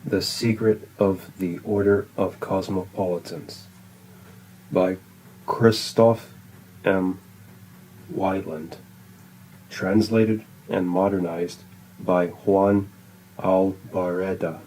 The Secret of the Order of Cosmopolitans by Christoph Wieland, translated and modernized by Juan Albareda.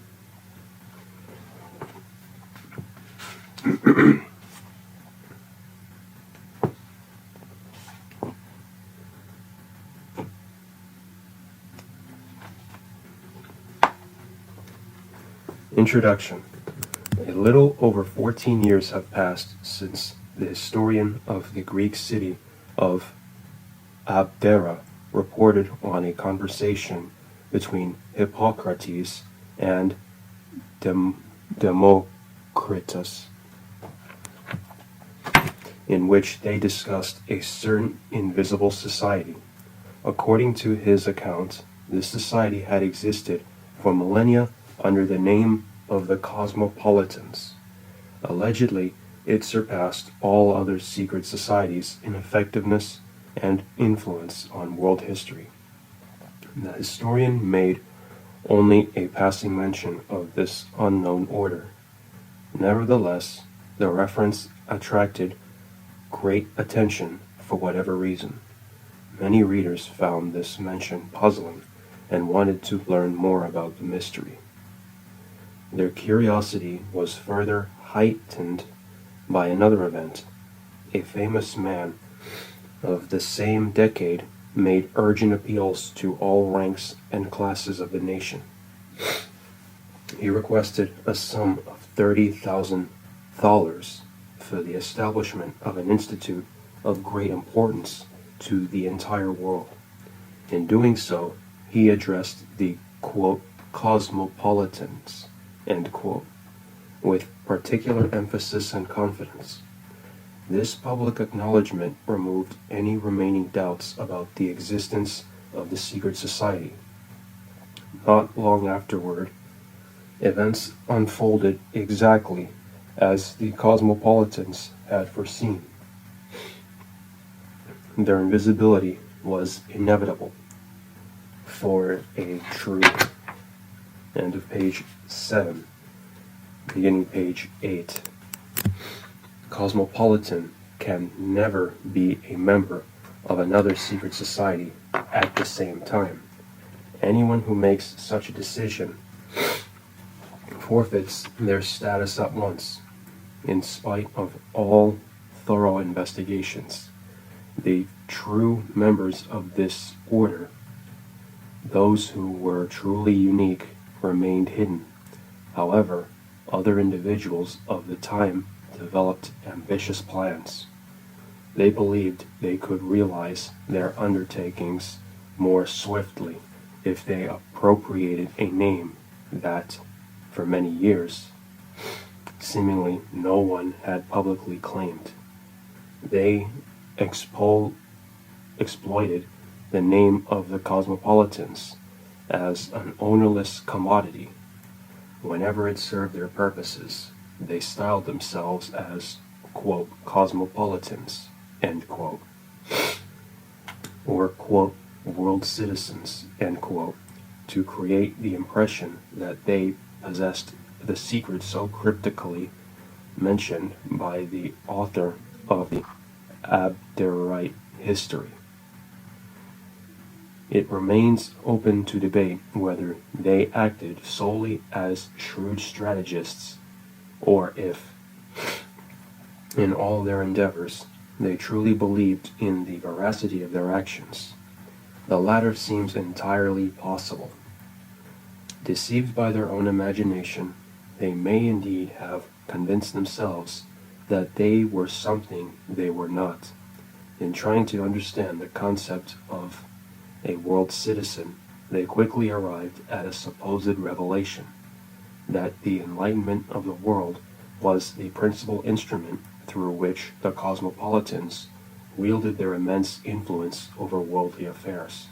Introduction. A little over 14 years have passed since the historian of the Greek city of Abdera reported on a conversation between Hippocrates and Democritus, in which they discussed a certain invisible society. According to his account, this society had existed for millennia under the name of the Cosmopolitans. Allegedly, it surpassed all other secret societies in effectiveness and influence on world history. The historian made only a passing mention of this unknown order. Nevertheless, the reference attracted great attention for whatever reason. Many readers found this mention puzzling and wanted to learn more about the mystery. Their curiosity was further heightened by another event. A famous man of the same decade made urgent appeals to all ranks and classes of the nation. He requested a sum of $30,000 for the establishment of an institute of great importance to the entire world. In doing so, he addressed the, quote, Cosmopolitans, end quote, with particular emphasis and confidence. This public acknowledgement removed any remaining doubts about the existence of the secret society. Not long afterward, events unfolded exactly as the Cosmopolitans had foreseen. Their invisibility was inevitable for a true. End of page 7, beginning page 8. Cosmopolitan can never be a member of another secret society at the same time. Anyone who makes such a decision forfeits their status at once, in spite of all thorough investigations. The true members of this order, those who were truly unique, remained hidden. However, other individuals of the time developed ambitious plans. They believed they could realize their undertakings more swiftly if they appropriated a name that, for many years, seemingly no one had publicly claimed. They exploited the name of the Cosmopolitans as an ownerless commodity. Whenever it served their purposes, they styled themselves as, quote, Cosmopolitans, end quote, or, quote, world citizens, end quote, to create the impression that they possessed the secret so cryptically mentioned by the author of the Abderite history. It remains open to debate whether they acted solely as shrewd strategists, or if, in all their endeavors, they truly believed in the veracity of their actions. The latter seems entirely possible. Deceived by their own imagination, they may indeed have convinced themselves that they were something they were not. In trying to understand the concept of a world citizen, they quickly arrived at a supposed revelation that the enlightenment of the world was the principal instrument through which the Cosmopolitans wielded their immense influence over worldly affairs.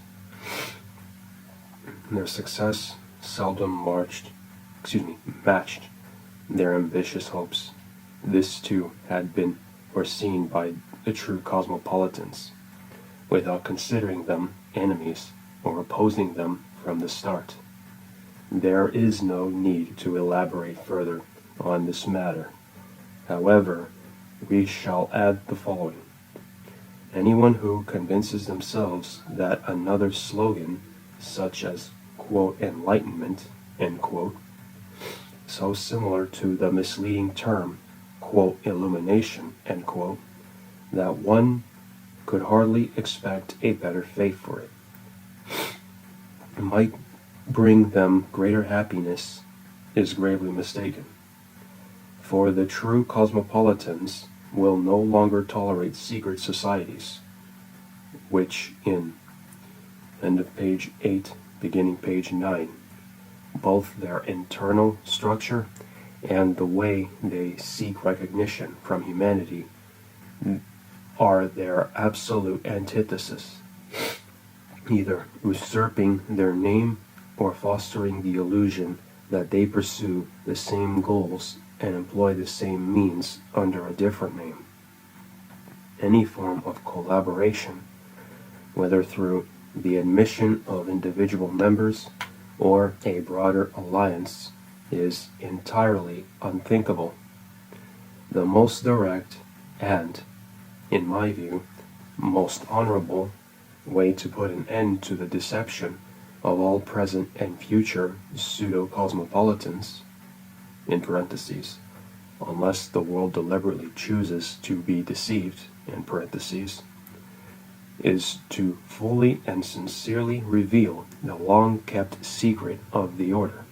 Their success seldom matched their ambitious hopes. This too had been foreseen by the true Cosmopolitans, without considering them enemies or opposing them from the start. There is no need to elaborate further on this matter. However, we shall add the following. Anyone who convinces themselves that another slogan, such as, quote, enlightenment, end quote, so similar to the misleading term, quote, illumination, end quote, that one could hardly expect a better fate for it, might bring them greater happiness, is gravely mistaken. For the true cosmopolitans will no longer tolerate secret societies, which in end of page 8, beginning page 9, both their internal structure and the way they seek recognition from humanity are their absolute antithesis, either usurping their name or fostering the illusion that they pursue the same goals and employ the same means under a different name. Any form of collaboration, whether through the admission of individual members or a broader alliance, is entirely unthinkable. The most direct and, in my view, most honorable way to put an end to the deception of all present and future pseudo-cosmopolitans, in parentheses, unless the world deliberately chooses to be deceived, in parentheses, is to fully and sincerely reveal the long-kept secret of the order.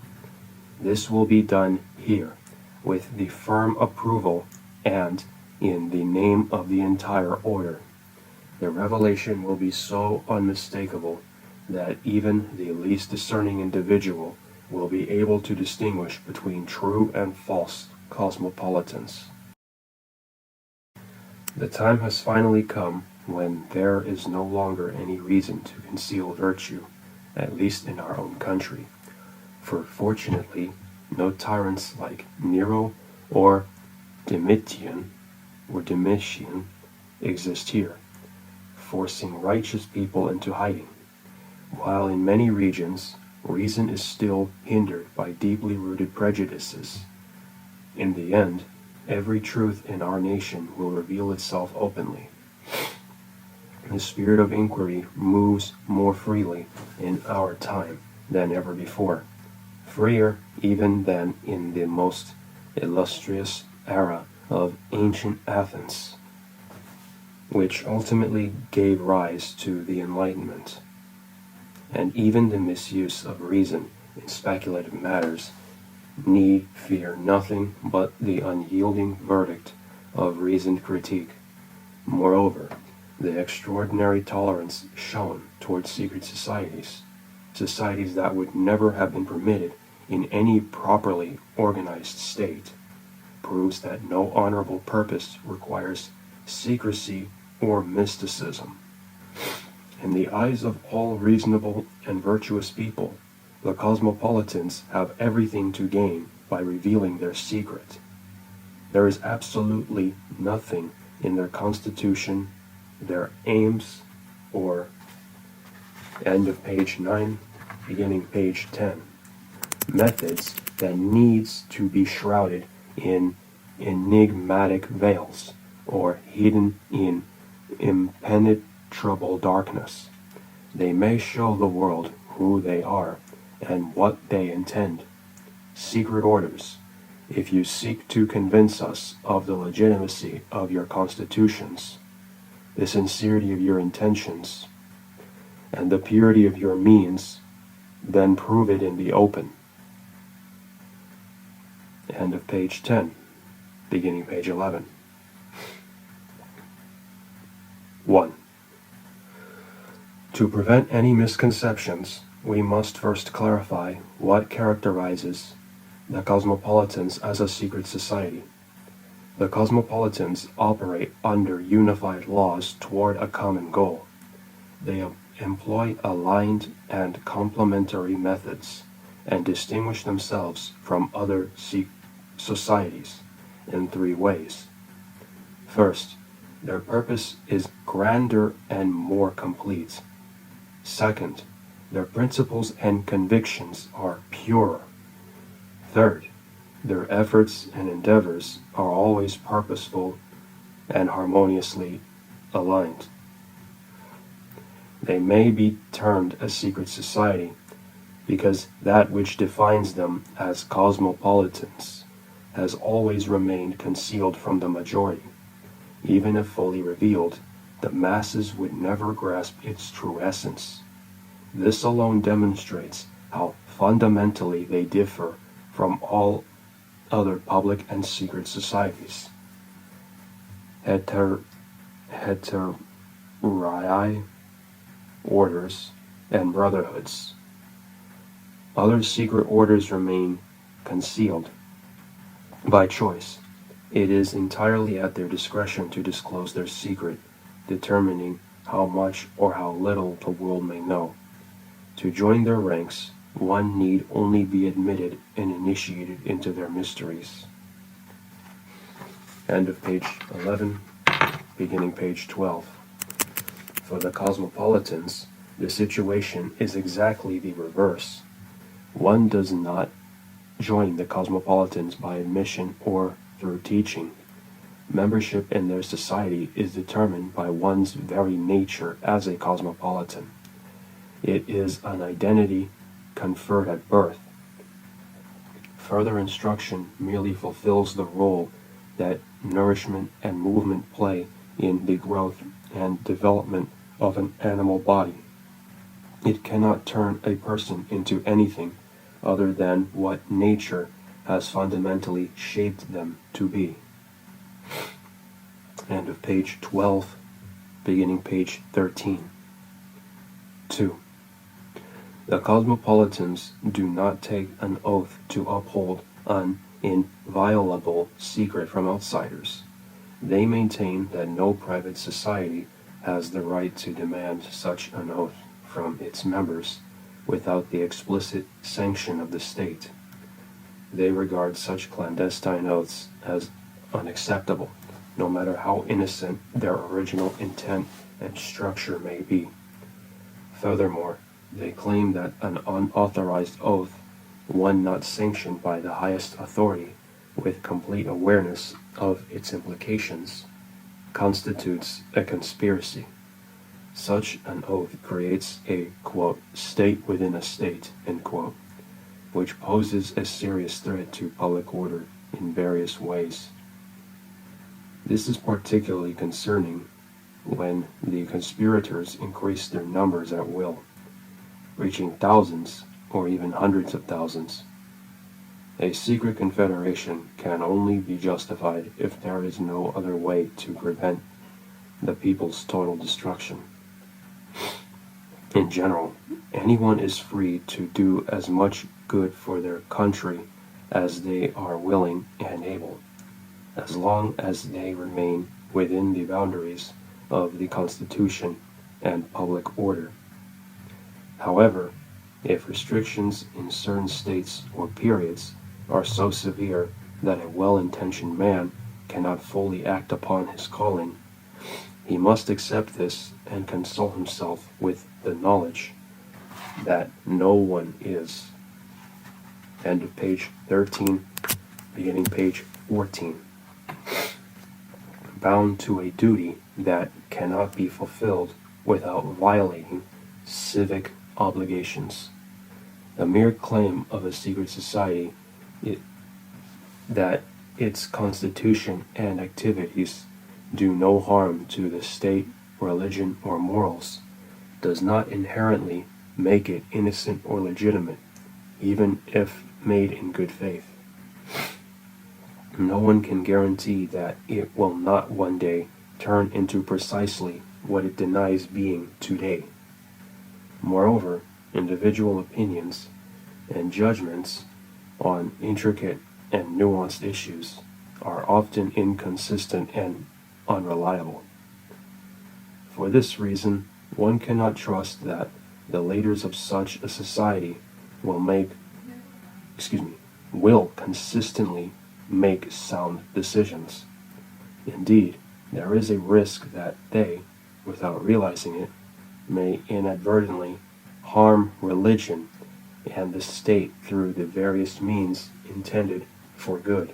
This will be done here, with the firm approval and in the name of the entire order. The revelation will be so unmistakable that even the least discerning individual will be able to distinguish between true and false cosmopolitans. The time has finally come when there is no longer any reason to conceal virtue, at least in our own country. For fortunately, no tyrants like Nero or Domitian exist here, forcing righteous people into hiding. While in many regions, reason is still hindered by deeply rooted prejudices. In the end, every truth in our nation will reveal itself openly. The spirit of inquiry moves more freely in our time than ever before, freer even than in the most illustrious era of ancient Athens, which ultimately gave rise to the Enlightenment. And even the misuse of reason in speculative matters need fear nothing but the unyielding verdict of reasoned critique. Moreover, the extraordinary tolerance shown towards secret societies, societies that would never have been permitted in any properly organized state, proves that no honorable purpose requires secrecy or mysticism. In the eyes of all reasonable and virtuous people, the cosmopolitans have everything to gain by revealing their secret. There is absolutely nothing in their constitution, their aims, or end of page 9, beginning page 10, methods that needs to be shrouded in enigmatic veils or hidden in impenetrable darkness. They may show the world who they are and what they intend. Secret orders, if you seek to convince us of the legitimacy of your constitutions, the sincerity of your intentions, and the purity of your means, then prove it in the open. End of page 10, beginning page 11. 1. To prevent any misconceptions, we must first clarify what characterizes the Cosmopolitans as a secret society. The Cosmopolitans operate under unified laws toward a common goal. They employ aligned and complementary methods and distinguish themselves from other societies in 3 ways. First, their purpose is grander and more complete. Second, their principles and convictions are pure. Third, their efforts and endeavors are always purposeful and harmoniously aligned. They may be termed a secret society because that which defines them as cosmopolitans has always remained concealed from the majority. Even if fully revealed, the masses would never grasp its true essence. This alone demonstrates how fundamentally they differ from all other public and secret societies. Heterai, orders, and brotherhoods. Other secret orders remain concealed by choice. It is entirely at their discretion to disclose their secret, determining how much or how little the world may know. To join their ranks, one need only be admitted and initiated into their mysteries. End of page 11, beginning page 12. For the cosmopolitans, the situation is exactly the reverse. One does not join the cosmopolitans by admission or through teaching. Membership in their society is determined by one's very nature as a cosmopolitan. It is an identity conferred at birth. Further instruction merely fulfills the role that nourishment and movement play in the growth and development of an animal body. It cannot turn a person into anything other than what nature has fundamentally shaped them to be. End of page 12, beginning page 13. 2. The cosmopolitans do not take an oath to uphold an inviolable secret from outsiders. They maintain that no private society has the right to demand such an oath from its members without the explicit sanction of the state. They regard such clandestine oaths as unacceptable, no matter how innocent their original intent and structure may be. Furthermore, they claim that an unauthorized oath, one not sanctioned by the highest authority with complete awareness of its implications, constitutes a conspiracy. Such an oath creates a, quote, state within a state, end quote, which poses a serious threat to public order in various ways. This is particularly concerning when the conspirators increase their numbers at will, reaching thousands or even hundreds of thousands. A secret confederation can only be justified if there is no other way to prevent the people's total destruction. In general, anyone is free to do as much good for their country as they are willing and able, as long as they remain within the boundaries of the Constitution and public order. However, if restrictions in certain states or periods are so severe that a well-intentioned man cannot fully act upon his calling, he must accept this and console himself with the knowledge that no one is. End of page 13, beginning page 14. Bound to a duty that cannot be fulfilled without violating civic obligations. The mere claim of a secret society that its constitution and activities do no harm to the state, religion, or morals does not inherently make it innocent or legitimate, even if made in good faith. No one can guarantee that it will not one day turn into precisely what it denies being today. Moreover, individual opinions and judgments on intricate and nuanced issues are often inconsistent and unreliable. For this reason, one cannot trust that the leaders of such a society will consistently make sound decisions. Indeed, there is a risk that they, without realizing it, may inadvertently harm religion and the state through the various means intended for good.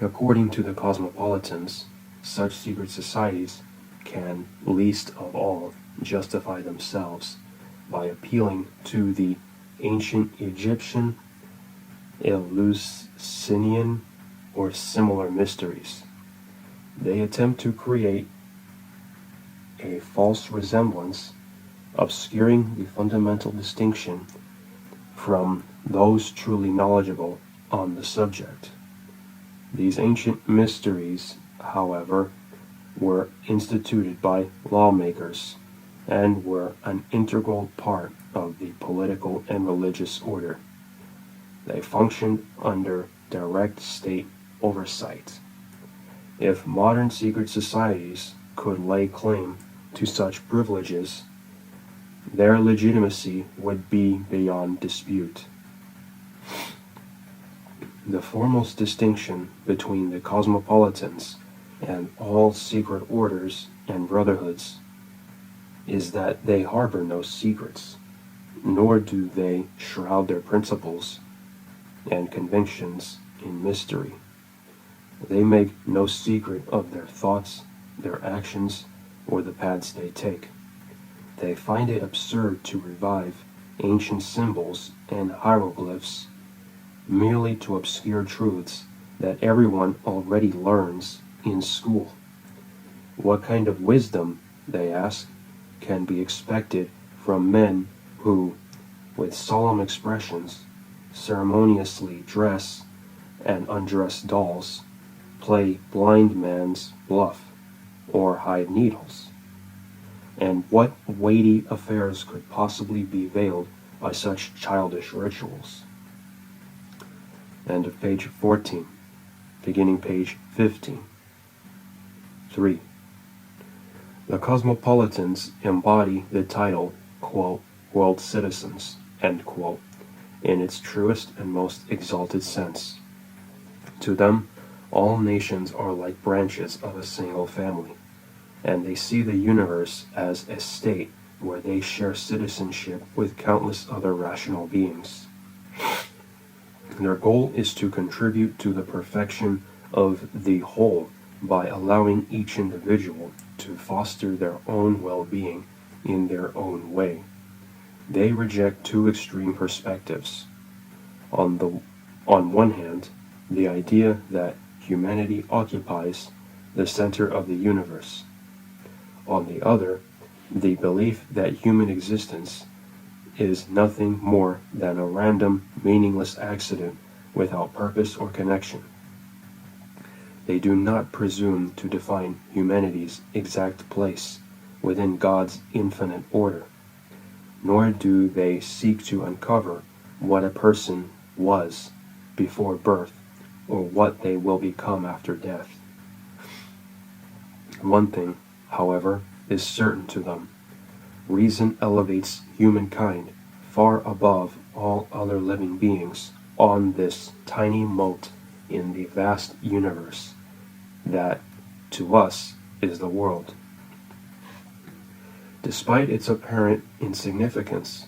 According to the Cosmopolitans, such secret societies can least of all justify themselves by appealing to the ancient Egyptian, Eleusinian, or similar mysteries. They attempt to create a false resemblance, obscuring the fundamental distinction from those truly knowledgeable on the subject. These ancient mysteries, however, were instituted by lawmakers and were an integral part of the political and religious order. They functioned under direct state oversight. If modern secret societies could lay claim to such privileges, their legitimacy would be beyond dispute. The foremost distinction between the Cosmopolitans and all secret orders and brotherhoods is that they harbor no secrets, nor do they shroud their principles and convictions in mystery. They make no secret of their thoughts, their actions, or the paths they take. They find it absurd to revive ancient symbols and hieroglyphs merely to obscure truths that everyone already learns in school. What kind of wisdom, they ask, can be expected from men who, with solemn expressions, ceremoniously dress and undress dolls, play blind man's bluff, or hide needles? And what weighty affairs could possibly be veiled by such childish rituals? End of page 14, beginning page 15. 3. The Cosmopolitans embody the title, quote, world citizens, end quote, in its truest and most exalted sense. To them, all nations are like branches of a single family, and they see the universe as a state where they share citizenship with countless other rational beings. Their goal is to contribute to the perfection of the whole by allowing each individual to foster their own well-being in their own way. They reject two extreme perspectives. On one hand, the idea that humanity occupies the center of the universe. On the other, the belief that human existence is nothing more than a random, meaningless accident without purpose or connection. They do not presume to define humanity's exact place within God's infinite order, nor do they seek to uncover what a person was before birth or what they will become after death. One thing, however, is certain to them. Reason elevates humankind far above all other living beings on this tiny mote in the vast universe that, to us, is the world. Despite its apparent insignificance,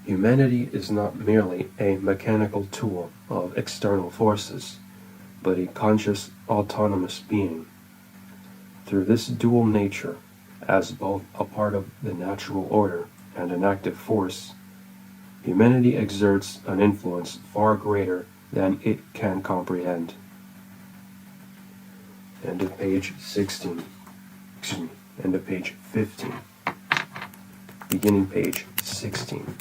humanity is not merely a mechanical tool of external forces, but a conscious, autonomous being. Through this dual nature, as both a part of the natural order and an active force, humanity exerts an influence far greater than it can comprehend. End of page 16. End of page 15. Beginning page 16.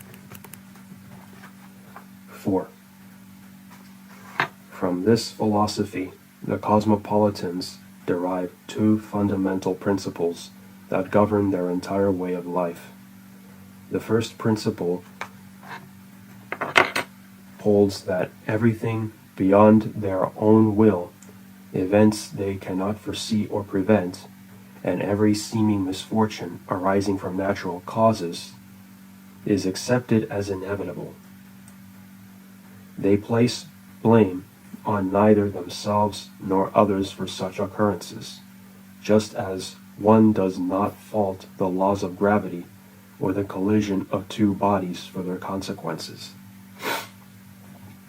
4. From this philosophy, the Cosmopolitans derive two fundamental principles that govern their entire way of life. The first principle holds that everything beyond their own will, events they cannot foresee or prevent, and every seeming misfortune arising from natural causes, is accepted as inevitable. They place blame on neither themselves nor others for such occurrences, just as one does not fault the laws of gravity or the collision of two bodies for their consequences.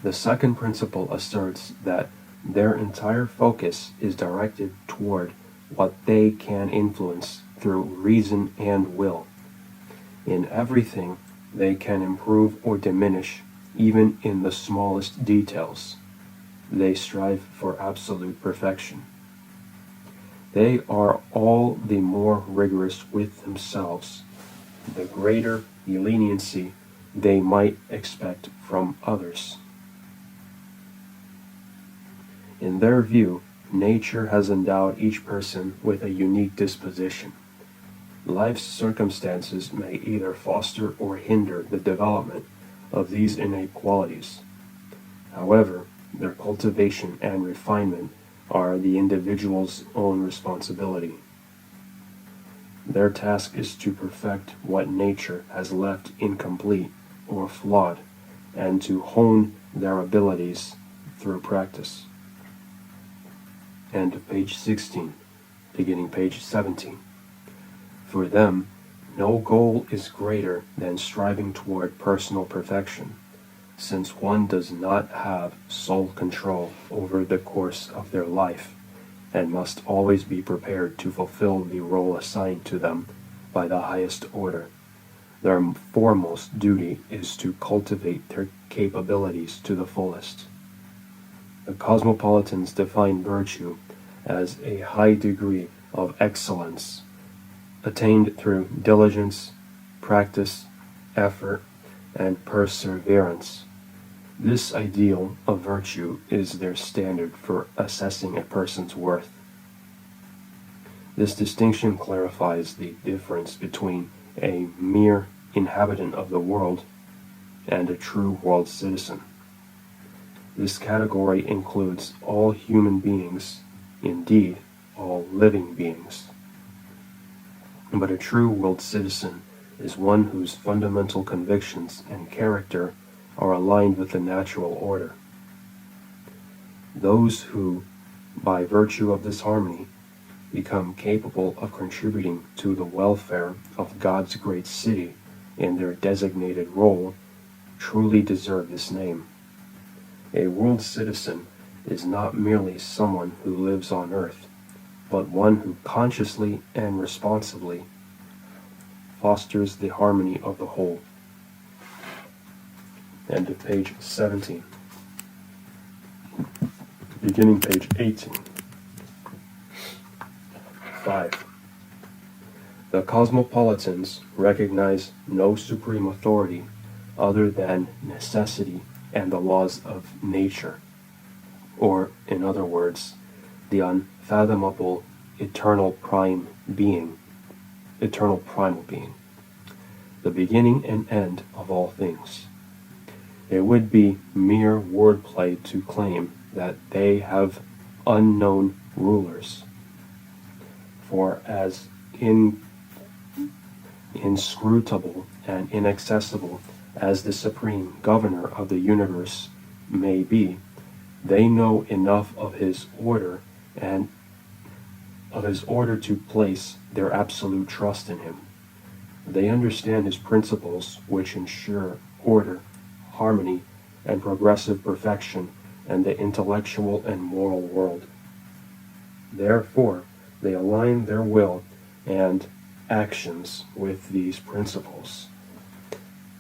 The second principle asserts that their entire focus is directed toward what they can influence through reason and will. In everything, they can improve or diminish, even in the smallest details. They strive for absolute perfection. They are all the more rigorous with themselves, the greater the leniency they might expect from others. In their view, nature has endowed each person with a unique disposition. Life's circumstances may either foster or hinder the development of these innate qualities. However, their cultivation and refinement are the individual's own responsibility. Their task is to perfect what nature has left incomplete or flawed, and to hone their abilities through practice. End of page 16, beginning page 17. For them, no goal is greater than striving toward personal perfection, since one does not have sole control over the course of their life, and must always be prepared to fulfill the role assigned to them by the highest order. Their foremost duty is to cultivate their capabilities to the fullest. The Cosmopolitans define virtue as a high degree of excellence, attained through diligence, practice, effort, and perseverance. This ideal of virtue is their standard for assessing a person's worth. This distinction clarifies the difference between a mere inhabitant of the world and a true world citizen. This category includes all human beings, indeed, all living beings. But a true world citizen is one whose fundamental convictions and character are aligned with the natural order. Those who, by virtue of this harmony, become capable of contributing to the welfare of God's great city in their designated role truly deserve this name. A world citizen is not merely someone who lives on earth, but one who consciously and responsibly fosters the harmony of the whole. End of page 17. Beginning page 18. 5. The Cosmopolitans recognize no supreme authority other than necessity and the laws of nature, or, in other words, the unfathomable eternal primal being, the beginning and end of all things. It would be mere wordplay to claim that they have unknown rulers, for as inscrutable and inaccessible as the supreme governor of the universe may be, they know enough of his order to place their absolute trust in him. They understand his principles, which ensure order, harmony, and progressive perfection in the intellectual and moral world. Therefore, they align their will and actions with these principles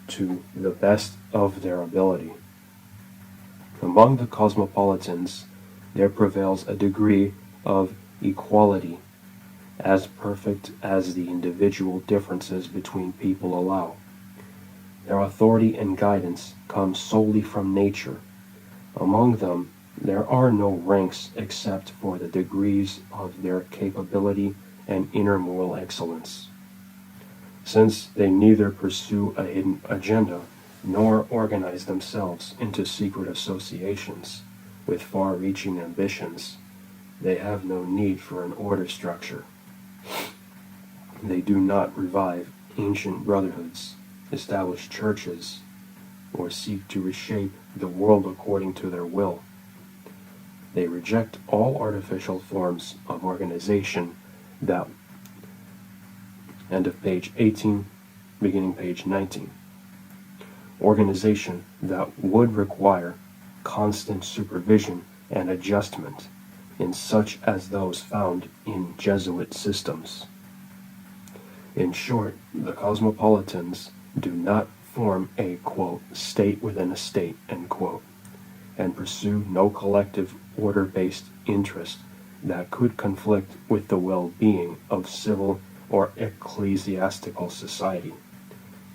to the best of their ability. Among the Cosmopolitans, there prevails a degree of equality, as perfect as the individual differences between people allow. Their authority and guidance come solely from nature. Among them, there are no ranks except for the degrees of their capability and inner moral excellence. Since they neither pursue a hidden agenda nor organize themselves into secret associations with far-reaching ambitions, they have no need for an order structure. They do not revive ancient brotherhoods, establish churches, or seek to reshape the world according to their will. They reject all artificial forms of organization that, end of page 18, beginning page 19. Organization that would require constant supervision and adjustment, in such as those found in Jesuit systems. In short, the Cosmopolitans do not form a, quote, state within a state, end quote, and pursue no collective order-based interest that could conflict with the well-being of civil or ecclesiastical society.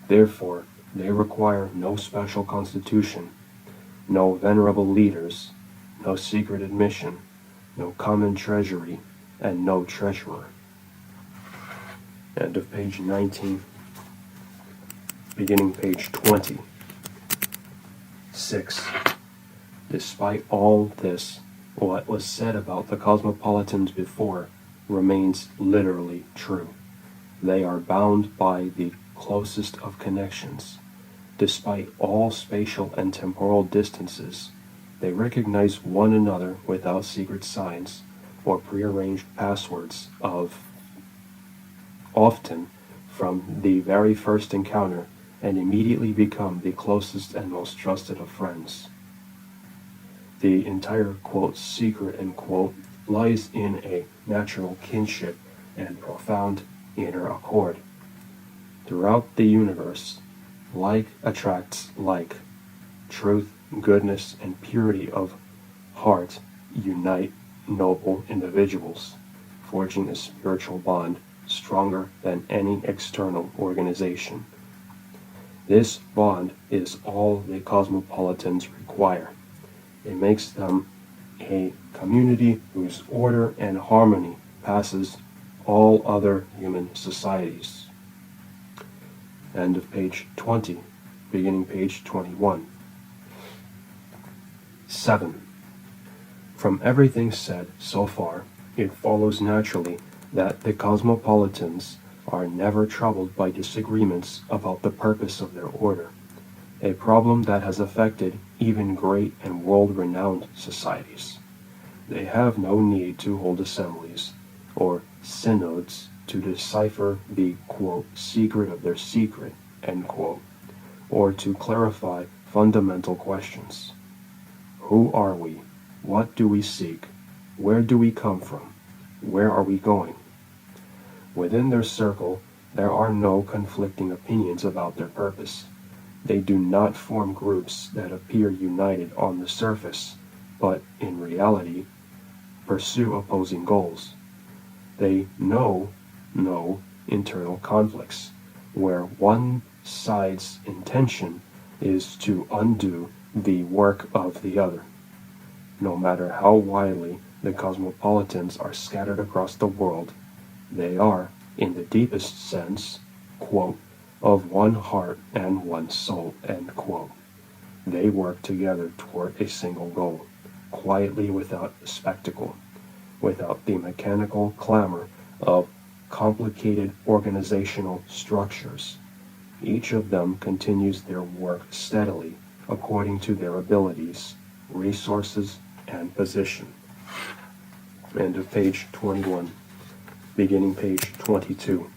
Therefore, they require no special constitution, no venerable leaders, no secret admission, no common treasury, and no treasurer. End of page 19, beginning page 20. 6. Despite all this, what was said about the Cosmopolitans before remains literally true. They are bound by the closest of connections. Despite all spatial and temporal distances, they recognize one another without secret signs or prearranged passwords often from the very first encounter, and immediately become the closest and most trusted of friends. The entire, quote, secret, end quote, lies in a natural kinship and profound inner accord. Throughout the universe, like attracts like. Truth, goodness, and purity of heart unite noble individuals, forging a spiritual bond stronger than any external organization. This bond is all the Cosmopolitans require. It makes them a community whose order and harmony passes all other human societies. End of page 20, beginning page 21. 7. From everything said so far, it follows naturally that the Cosmopolitans are never troubled by disagreements about the purpose of their order, a problem that has affected even great and world-renowned societies. They have no need to hold assemblies or synods to decipher the, quote, secret of their secret, end quote, or to clarify fundamental questions. Who are we? What do we seek? Where do we come from? Where are we going? Within their circle, there are no conflicting opinions about their purpose. They do not form groups that appear united on the surface, but in reality, pursue opposing goals. They know no internal conflicts, where one side's intention is to undo the work of the other. No matter how widely the Cosmopolitans are scattered across the world, they are, in the deepest sense, quote, of one heart and one soul, end quote. They work together toward a single goal, quietly without spectacle, without the mechanical clamor of complicated organizational structures. Each of them continues their work steadily according to their abilities, resources, and position. End of page 21, beginning page 22.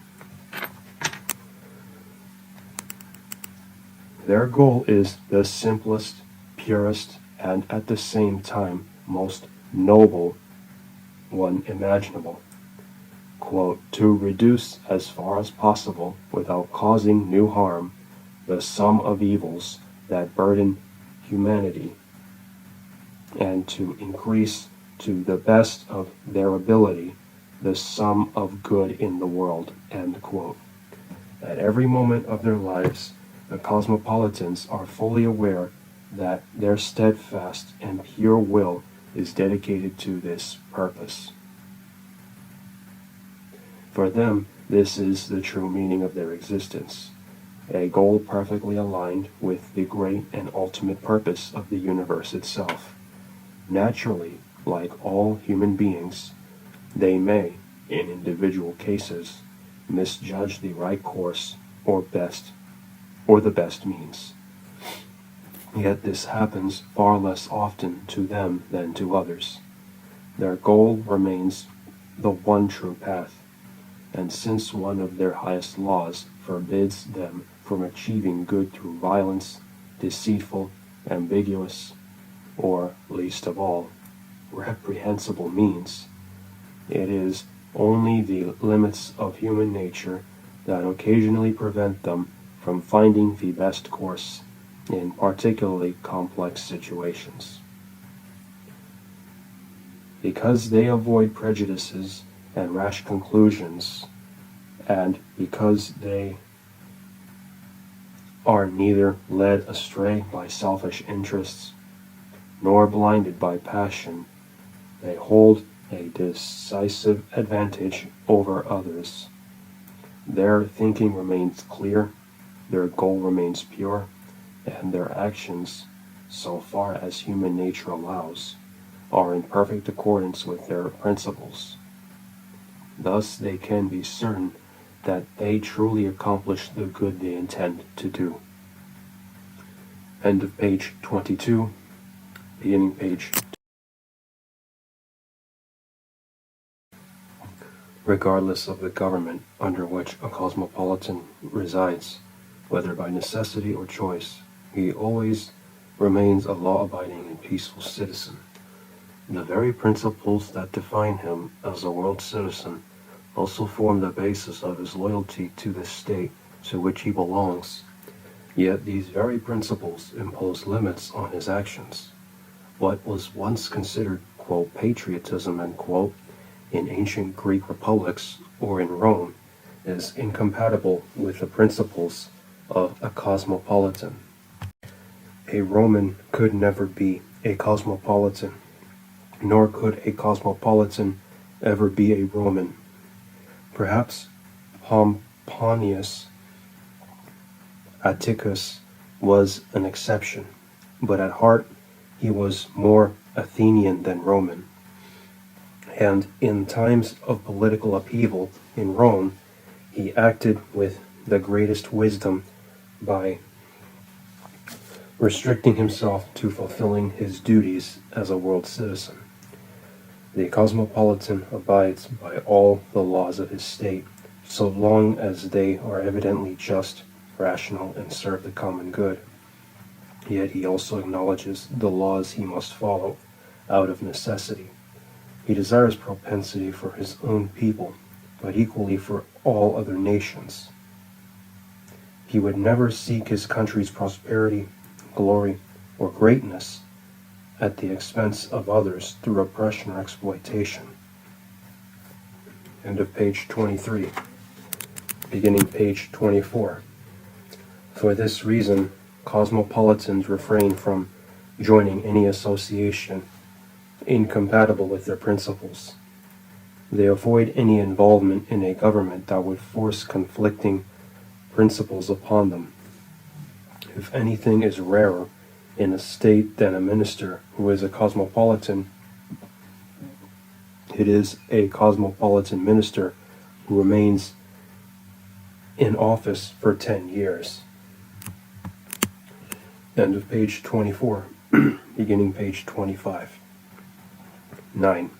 Their goal is the simplest, purest, and at the same time most noble one imaginable. Quote, to reduce as far as possible, without causing new harm, the sum of evils that burden humanity, and to increase to the best of their ability the sum of good in the world, end quote. At every moment of their lives, the Cosmopolitans are fully aware that their steadfast and pure will is dedicated to this purpose. For them, this is the true meaning of their existence, a goal perfectly aligned with the great and ultimate purpose of the universe itself. Naturally, like all human beings, they may, in individual cases, misjudge the right course or the best means. Yet this happens far less often to them than to others. Their goal remains the one true path, and since one of their highest laws forbids them from achieving good through violence, deceitful, ambiguous, or, least of all, reprehensible means, it is only the limits of human nature that occasionally prevent them from finding the best course in particularly complex situations. Because they avoid prejudices and rash conclusions, and because they are neither led astray by selfish interests nor blinded by passion, they hold a decisive advantage over others. Their thinking remains clear, their goal remains pure, and their actions, so far as human nature allows, are in perfect accordance with their principles. Thus they can be certain that they truly accomplish the good they intend to do. End of page 22, beginning page. Regardless of the government under which a cosmopolitan resides, whether by necessity or choice, he always remains a law-abiding and peaceful citizen. The very principles that define him as a world citizen also form the basis of his loyalty to the state to which he belongs. Yet these very principles impose limits on his actions. What was once considered, quote, patriotism, end quote, in ancient Greek republics or in Rome is incompatible with the principles of a cosmopolitan. A Roman could never be a cosmopolitan, nor could a cosmopolitan ever be a Roman. Perhaps Pomponius Atticus was an exception, but at heart he was more Athenian than Roman. And in times of political upheaval in Rome, he acted with the greatest wisdom by restricting himself to fulfilling his duties as a world citizen. The cosmopolitan abides by all the laws of his state, so long as they are evidently just, rational, and serve the common good. Yet he also acknowledges the laws he must follow out of necessity. He desires propensity for his own people, but equally for all other nations. He would never seek his country's prosperity, glory, or greatness at the expense of others through oppression or exploitation. End of page 23. Beginning page 24. For this reason, cosmopolitans refrain from joining any association incompatible with their principles. They avoid any involvement in a government that would force conflicting principles upon them. If anything is rarer in a state than a minister who is a cosmopolitan, it is a cosmopolitan minister who remains in office for 10 years. End of page 24, beginning page 25. 9.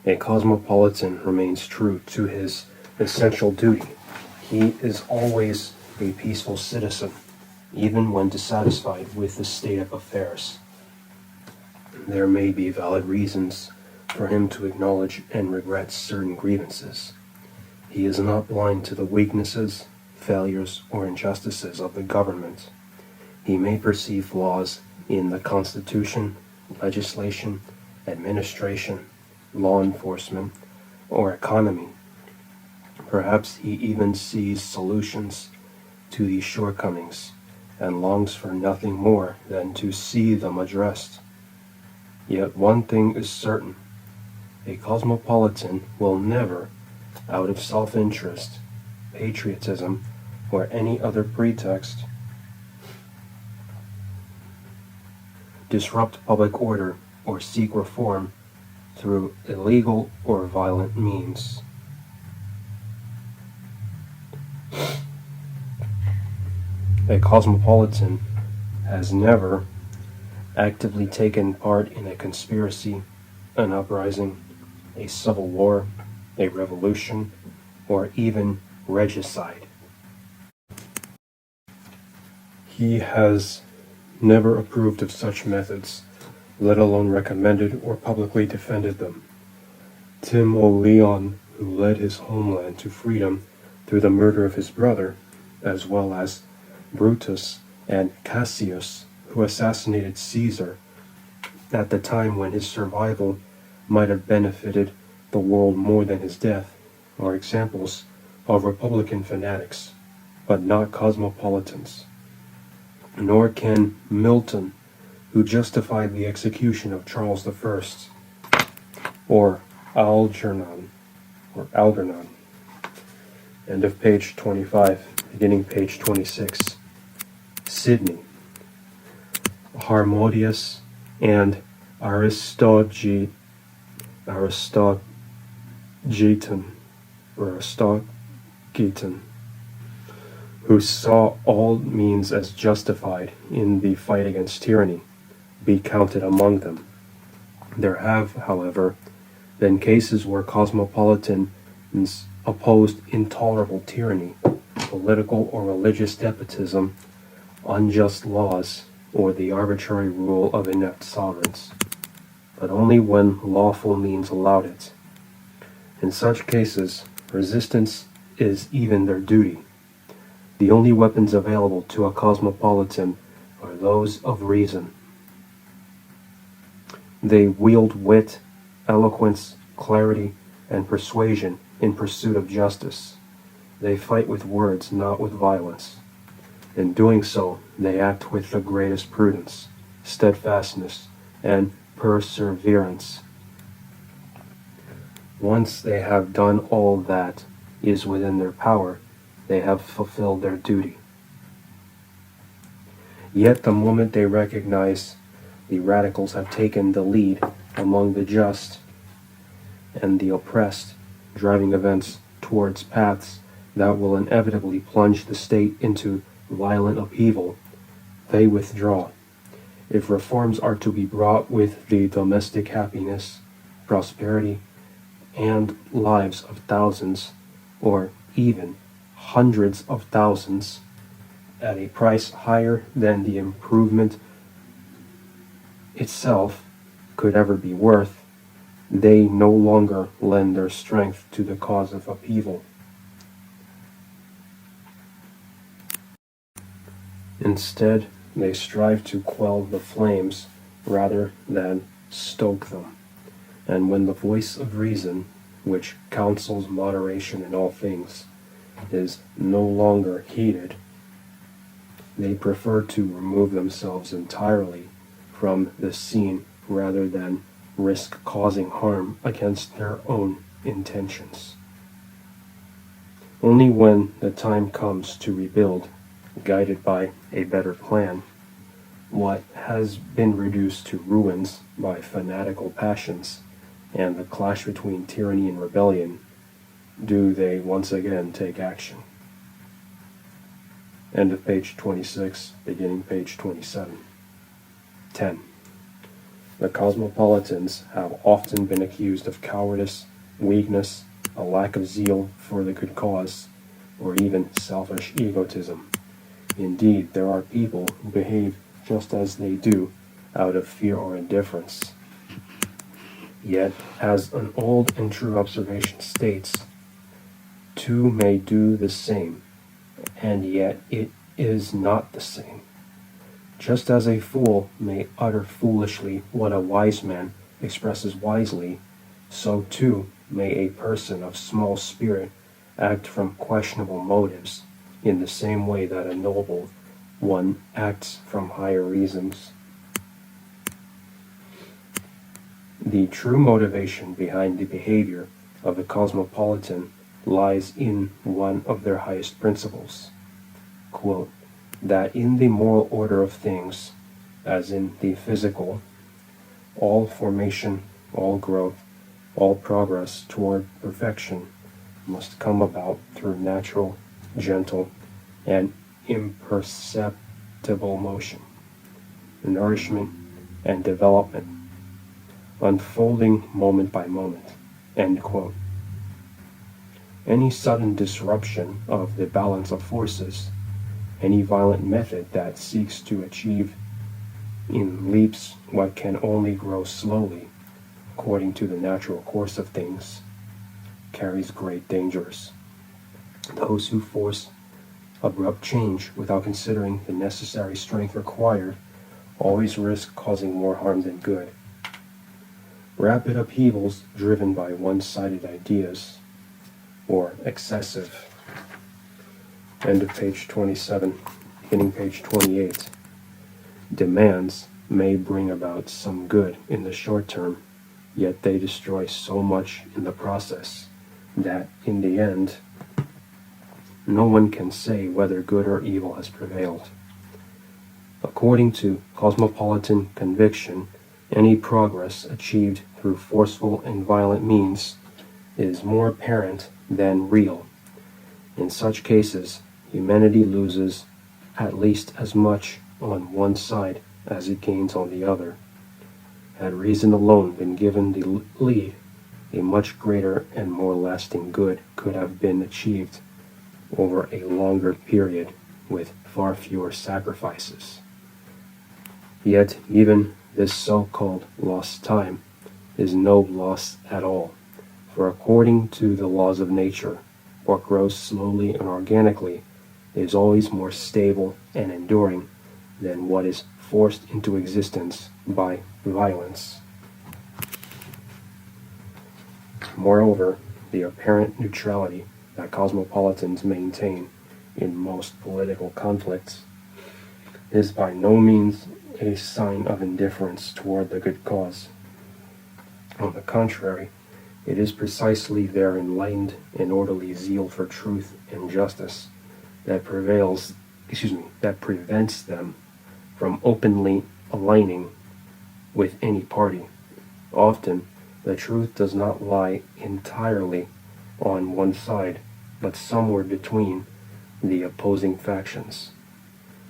A cosmopolitan remains true to his essential duty. He is always a peaceful citizen, even when dissatisfied with the state of affairs. There may be valid reasons for him to acknowledge and regret certain grievances. He is not blind to the weaknesses, failures, or injustices of the government. He may perceive flaws in the Constitution, legislation, administration, law enforcement, or economy. Perhaps he even sees solutions to these shortcomings and longs for nothing more than to see them addressed. Yet one thing is certain: a cosmopolitan will never, out of self-interest, patriotism, or any other pretext, disrupt public order or seek reform through illegal or violent means. A cosmopolitan has never actively taken part in a conspiracy, an uprising, a civil war, a revolution, or even regicide. He has never approved of such methods, let alone recommended or publicly defended them. Tim O'Leon, who led his homeland to freedom through the murder of his brother, as well as Brutus and Cassius, who assassinated Caesar at the time when his survival might have benefited the world more than his death, are examples of Republican fanatics, but not cosmopolitans. Nor can Milton, who justified the execution of Charles I, or Algernon. End of page 25, beginning page 26. Sidney, Harmodius, and Aristogiton, who saw all means as justified in the fight against tyranny, be counted among them. There have, however, been cases where cosmopolitans opposed intolerable tyranny, political or religious despotism, unjust laws, or the arbitrary rule of inept sovereigns, but only when lawful means allowed it. In such cases, resistance is even their duty. The only weapons available to a cosmopolitan are those of reason. They wield wit, eloquence, clarity, and persuasion in pursuit of justice. They fight with words, not with violence. In doing so, they act with the greatest prudence, steadfastness, and perseverance. Once they have done all that is within their power, they have fulfilled their duty. Yet the moment they recognize the radicals have taken the lead among the just and the oppressed, driving events towards paths that will inevitably plunge the state into violent upheaval, they withdraw. If reforms are to be brought with the domestic happiness, prosperity, and lives of thousands, or even hundreds of thousands, at a price higher than the improvement itself could ever be worth, they no longer lend their strength to the cause of upheaval. Instead, they strive to quell the flames rather than stoke them. And when the voice of reason, which counsels moderation in all things, is no longer heeded, they prefer to remove themselves entirely from the scene rather than risk causing harm against their own intentions. Only when the time comes to rebuild, guided by a better plan, what has been reduced to ruins by fanatical passions and the clash between tyranny and rebellion, do they once again take action. End of page 26, beginning page 27. 10. The cosmopolitans have often been accused of cowardice, weakness, a lack of zeal for the good cause, or even selfish egotism. Indeed, there are people who behave just as they do out of fear or indifference. Yet, as an old and true observation states, two may do the same, and yet it is not the same. Just as a fool may utter foolishly what a wise man expresses wisely, so too may a person of small spirit act from questionable motives, in the same way that a noble one acts from higher reasons. The true motivation behind the behavior of the cosmopolitan lies in one of their highest principles. Quote, that in the moral order of things, as in the physical, all formation, all growth, all progress toward perfection must come about through natural, gentle, and imperceptible motion, nourishment, and development, unfolding moment by moment. End quote. Any sudden disruption of the balance of forces, any violent method that seeks to achieve in leaps what can only grow slowly, according to the natural course of things, carries great dangers. Those who force abrupt change without considering the necessary strength required always risk causing more harm than good. Rapid upheavals driven by one-sided ideas, or excessive. End of page 27, beginning page 28. Demands may bring about some good in the short term, yet they destroy so much in the process that, in the end, no one can say whether good or evil has prevailed. According to cosmopolitan conviction, any progress achieved through forceful and violent means is more apparent than real. In such cases, humanity loses at least as much on one side as it gains on the other. Had reason alone been given the lead, a much greater and more lasting good could have been achieved over a longer period with far fewer sacrifices. Yet even this so-called lost time is no loss at all, for according to the laws of nature, what grows slowly and organically is always more stable and enduring than what is forced into existence by violence. Moreover, the apparent neutrality that cosmopolitans maintain in most political conflicts is by no means a sign of indifference toward the good cause. On the contrary, it is precisely their enlightened and orderly zeal for truth and justice that prevents them from openly aligning with any party. Often, the truth does not lie entirely on one side, but somewhere between the opposing factions.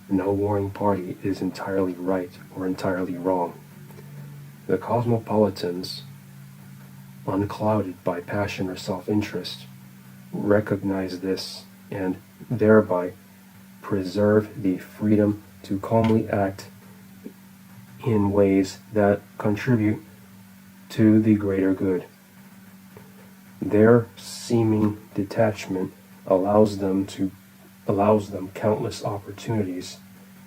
No warring party is entirely right or entirely wrong. The cosmopolitans, unclouded by passion or self-interest, recognize this and thereby preserve the freedom to calmly act in ways that contribute to the greater good. Their seeming detachment allows them countless opportunities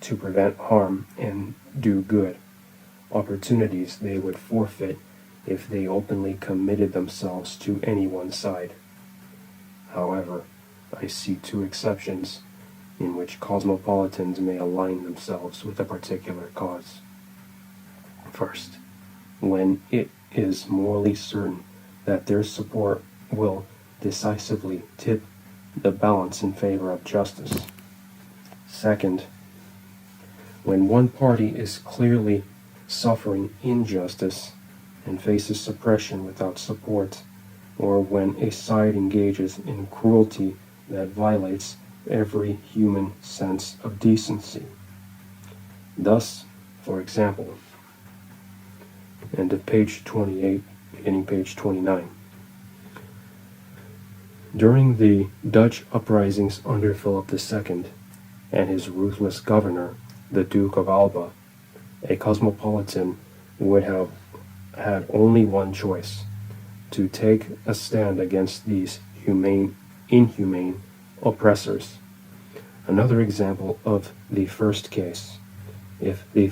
to prevent harm and do good, opportunities they would forfeit if they openly committed themselves to any one side. However, I see two exceptions in which cosmopolitans may align themselves with a particular cause. First, when it is morally certain that their support will decisively tip the balance in favor of justice. Second, when one party is clearly suffering injustice and faces suppression without support, or when a side engages in cruelty that violates every human sense of decency. Thus, for example, end of page 28, beginning page 29. During the Dutch uprisings under Philip II and his ruthless governor, the Duke of Alba, a cosmopolitan would have had only one choice: to take a stand against these inhumane oppressors. Another example of the first case: if the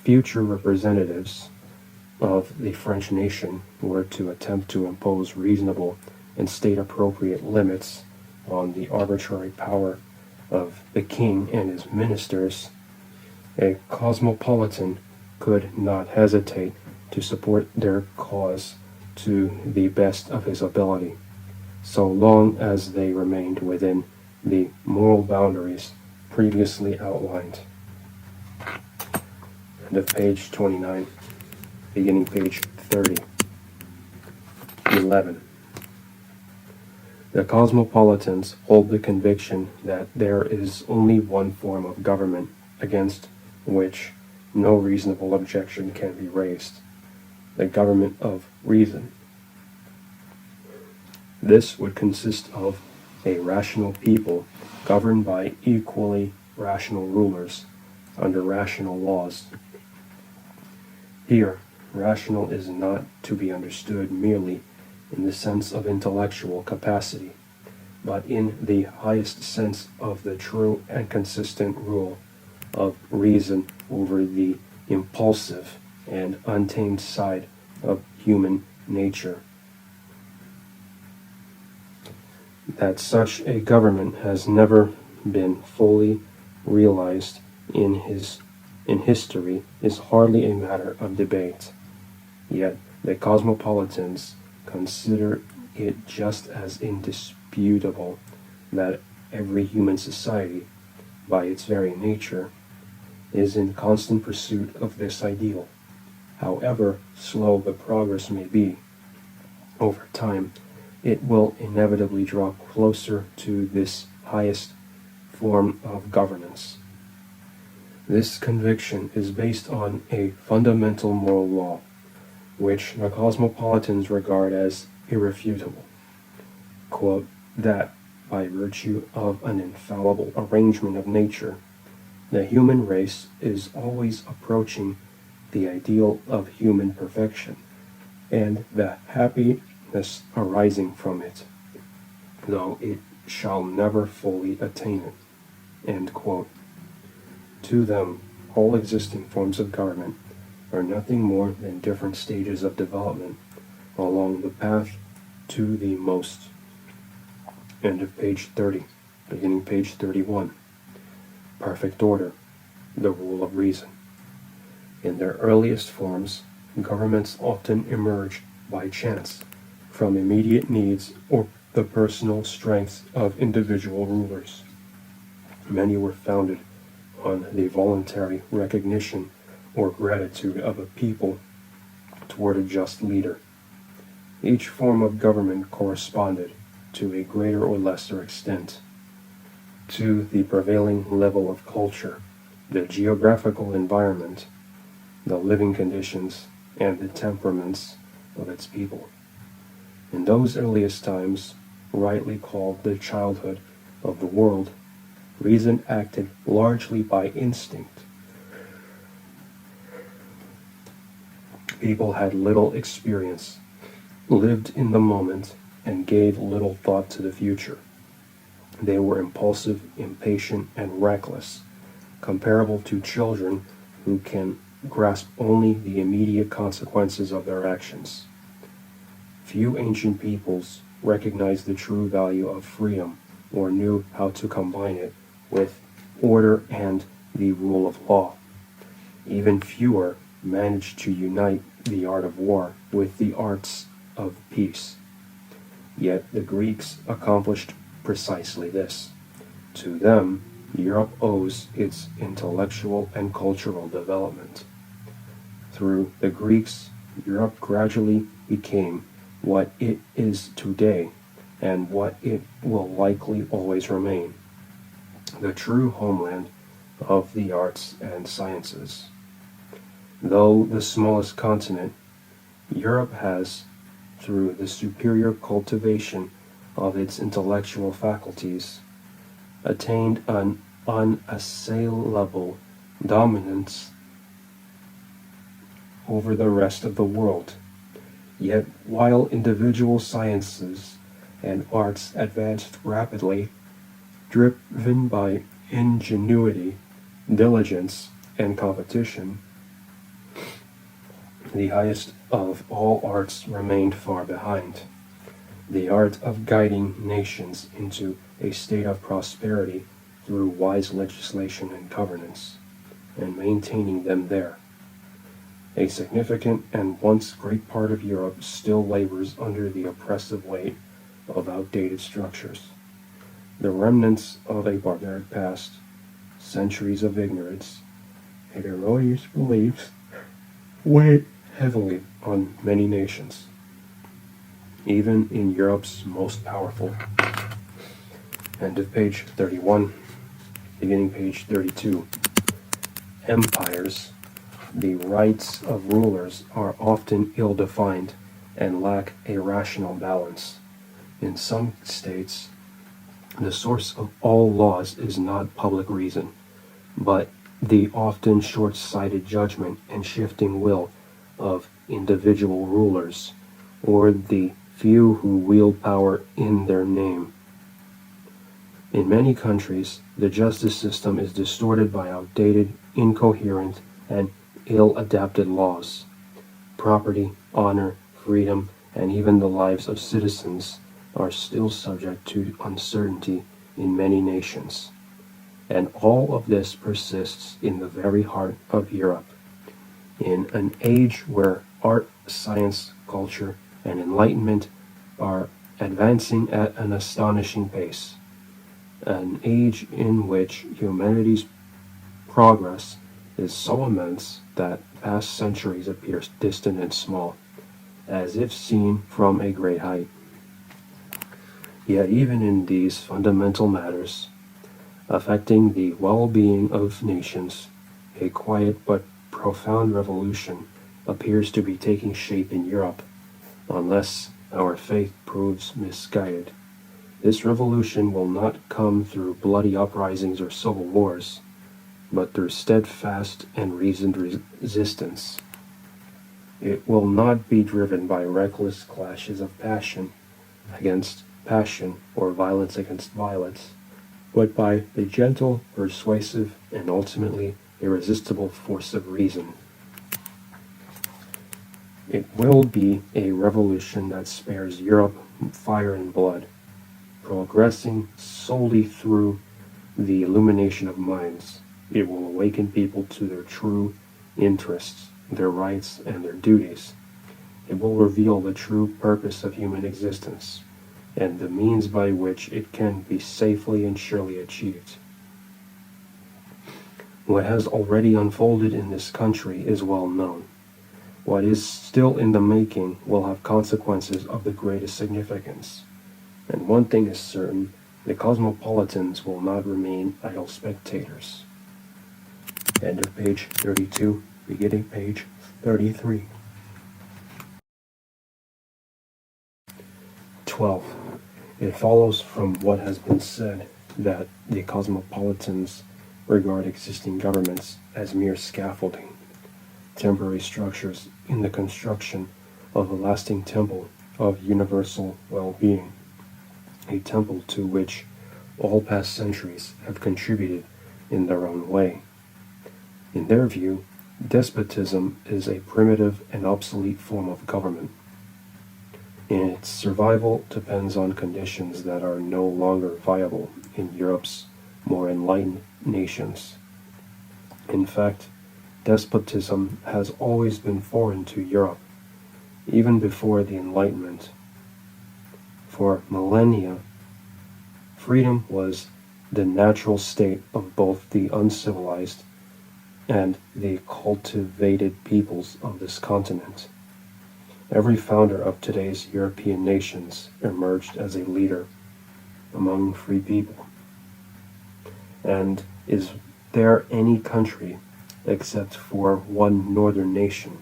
future representatives of the French nation were to attempt to impose reasonable and state-appropriate limits on the arbitrary power of the king and his ministers, a cosmopolitan could not hesitate to support their cause to the best of his ability, so long as they remained within the moral boundaries previously outlined. End of page 29, beginning page 30. 11. The cosmopolitans hold the conviction that there is only one form of government against which no reasonable objection can be raised: the government of reason. This would consist of a rational people governed by equally rational rulers under rational laws. Here, rational is not to be understood merely in the sense of intellectual capacity, but in the highest sense of the true and consistent rule of reason over the impulsive and untamed side of human nature. That such a government has never been fully realized in history is hardly a matter of debate. Yet the cosmopolitans consider it just as indisputable that every human society, by its very nature, is in constant pursuit of this ideal. However slow the progress may be, over time, it will inevitably draw closer to this highest form of governance. This conviction is based on a fundamental moral law, which the cosmopolitans regard as irrefutable. Quote, that by virtue of an infallible arrangement of nature, the human race is always approaching the ideal of human perfection, and the happiness arising from it, though it shall never fully attain it. End quote. To them, all existing forms of government are nothing more than different stages of development along the path to the most. End of page 30, beginning page 31. Perfect order, the rule of reason. In their earliest forms, governments often emerged by chance from immediate needs or the personal strength of individual rulers. Many were founded on the voluntary recognition or gratitude of a people toward a just leader. Each form of government corresponded, to a greater or lesser extent, to the prevailing level of culture, the geographical environment, the living conditions, and the temperaments of its people. In those earliest times, rightly called the childhood of the world, reason acted largely by instinct. People had little experience, lived in the moment, and gave little thought to the future. They were impulsive, impatient, and reckless, comparable to children who can grasp only the immediate consequences of their actions. Few ancient peoples recognized the true value of freedom or knew how to combine it with order and the rule of law. Even fewer managed to unite the art of war with the arts of peace. Yet the Greeks accomplished precisely this. To them, Europe owes its intellectual and cultural development. Through the Greeks, Europe gradually became what it is today and what it will likely always remain, the true homeland of the arts and sciences. Though the smallest continent, Europe has, through the superior cultivation of its intellectual faculties, attained an unassailable dominance over the rest of the world. Yet, while individual sciences and arts advanced rapidly, driven by ingenuity, diligence, and competition, the highest of all arts remained far behind. The art of guiding nations into a state of prosperity through wise legislation and governance, and maintaining them there. A significant and once great part of Europe still labors under the oppressive weight of outdated structures. The remnants of a barbaric past, centuries of ignorance, and erroneous beliefs weigh heavily on many nations, even in Europe's most powerful. End of page 31, beginning page 32. Empires. The rights of rulers are often ill-defined and lack a rational balance. In some states, the source of all laws is not public reason, but the often short-sighted judgment and shifting will of individual rulers, or the few who wield power in their name. In many countries, the justice system is distorted by outdated, incoherent, and ill-adapted laws. Property, honor, freedom, and even the lives of citizens are still subject to uncertainty in many nations. And all of this persists in the very heart of Europe. In an age where art, science, culture, and enlightenment are advancing at an astonishing pace, an age in which humanity's progress is so immense that past centuries appear distant and small, as if seen from a great height. Yet even in these fundamental matters, affecting the well-being of nations, a quiet but profound revolution appears to be taking shape in Europe, unless our faith proves misguided. This revolution will not come through bloody uprisings or civil wars, but through steadfast and reasoned resistance. It will not be driven by reckless clashes of passion against passion or violence against violence, but by the gentle, persuasive, and ultimately irresistible force of reason. It will be a revolution that spares Europe fire and blood, progressing solely through the illumination of minds. It will awaken people to their true interests, their rights, and their duties. It will reveal the true purpose of human existence, and the means by which it can be safely and surely achieved. What has already unfolded in this country is well known. What is still in the making will have consequences of the greatest significance. And one thing is certain, the cosmopolitans will not remain idle spectators. End of page 32, beginning page 33. 12. It follows from what has been said that the cosmopolitans regard existing governments as mere scaffolding, temporary structures in the construction of a lasting temple of universal well-being, a temple to which all past centuries have contributed in their own way. In their view, despotism is a primitive and obsolete form of government, and its survival depends on conditions that are no longer viable in Europe's more enlightened nations. In fact, despotism has always been foreign to Europe, even before the Enlightenment. For millennia, freedom was the natural state of both the uncivilized and the cultivated peoples of this continent. Every founder of today's European nations emerged as a leader among free people. And is there any country, except for one northern nation,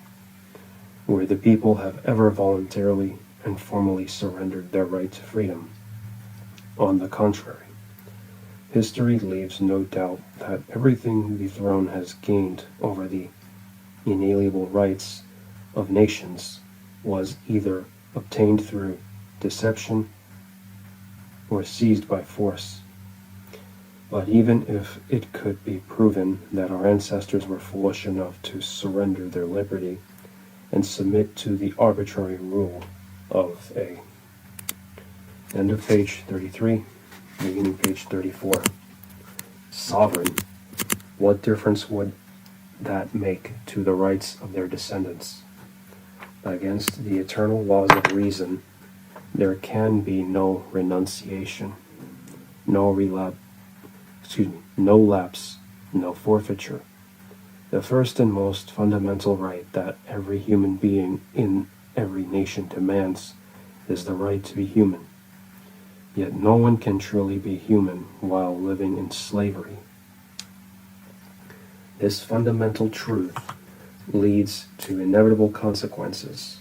where the people have ever voluntarily and formally surrendered their right to freedom? On the contrary, history leaves no doubt that everything the throne has gained over the inalienable rights of nations was either obtained through deception or seized by force. But even if it could be proven that our ancestors were foolish enough to surrender their liberty and submit to the arbitrary rule of a... End of page 33, beginning page 34. Sovereign. What difference would that make to the rights of their descendants? Against the eternal laws of reason, there can be no renunciation, no lapse, no forfeiture. The first and most fundamental right that every human being in every nation demands is the right to be human. Yet no one can truly be human while living in slavery. This fundamental truth leads to inevitable consequences.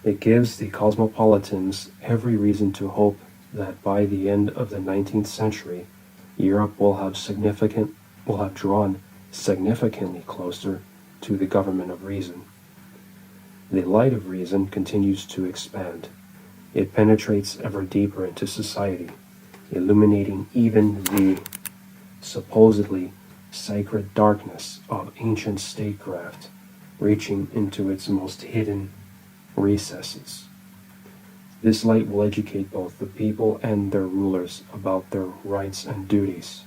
It gives the cosmopolitans every reason to hope that by the end of the 19th century, Europe will have drawn significantly closer to the government of reason. The light of reason continues to expand. It penetrates ever deeper into society, illuminating even the supposedly sacred darkness of ancient statecraft, reaching into its most hidden recesses. This light will educate both the people and their rulers about their rights and duties.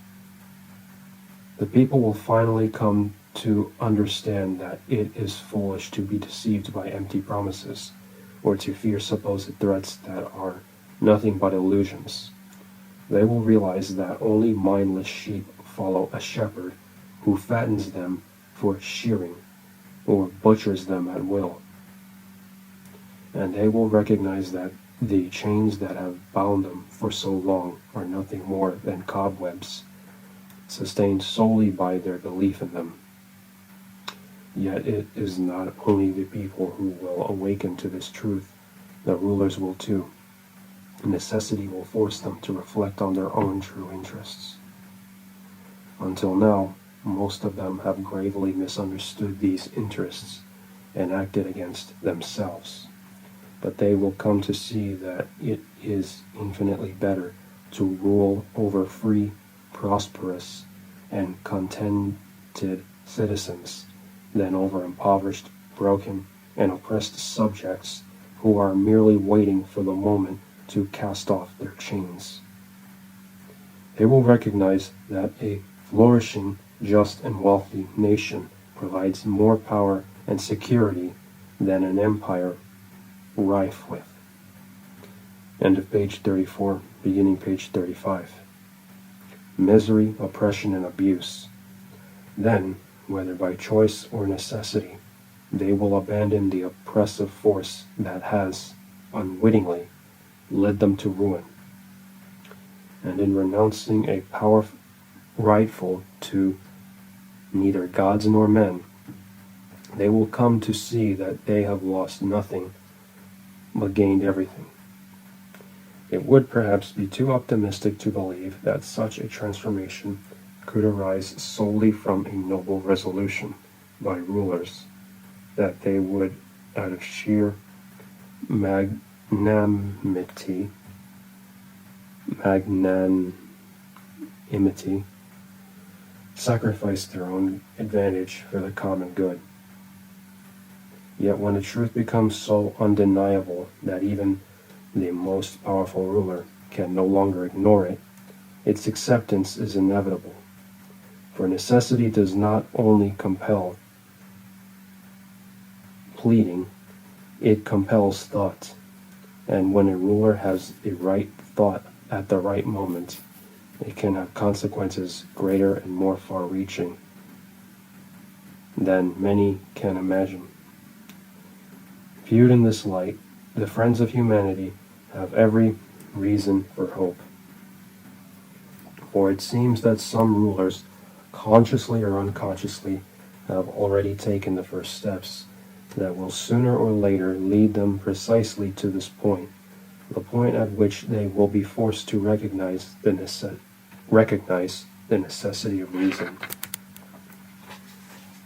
The people will finally come to understand that it is foolish to be deceived by empty promises, or to fear supposed threats that are nothing but illusions. They will realize that only mindless sheep follow a shepherd who fattens them for shearing, or butchers them at will. And they will recognize that the chains that have bound them for so long are nothing more than cobwebs, sustained solely by their belief in them. Yet it is not only the people who will awaken to this truth, the rulers will too. Necessity will force them to reflect on their own true interests. Until now, most of them have gravely misunderstood these interests and acted against themselves. But they will come to see that it is infinitely better to rule over free, prosperous, and contented citizens than over impoverished, broken, and oppressed subjects who are merely waiting for the moment to cast off their chains. They will recognize that a flourishing, just, and wealthy nation provides more power and security than an empire rife with. End of page 34, beginning page 35. Misery, oppression, and abuse. Then, whether by choice or necessity, they will abandon the oppressive force that has, unwittingly, led them to ruin. And in renouncing a power rightful to neither gods nor men, they will come to see that they have lost nothing but gained everything. It would perhaps be too optimistic to believe that such a transformation could arise solely from a noble resolution by rulers, that they would, out of sheer magnanimity, sacrifice their own advantage for the common good. Yet when the truth becomes so undeniable that even the most powerful ruler can no longer ignore it, its acceptance is inevitable. For necessity does not only compel pleading, it compels thought. And when a ruler has the right thought at the right moment, it can have consequences greater and more far-reaching than many can imagine. Viewed in this light, the friends of humanity have every reason for hope. For it seems that some rulers, consciously or unconsciously, have already taken the first steps that will sooner or later lead them precisely to this point, the point at which they will be forced to recognize the necessity of reason.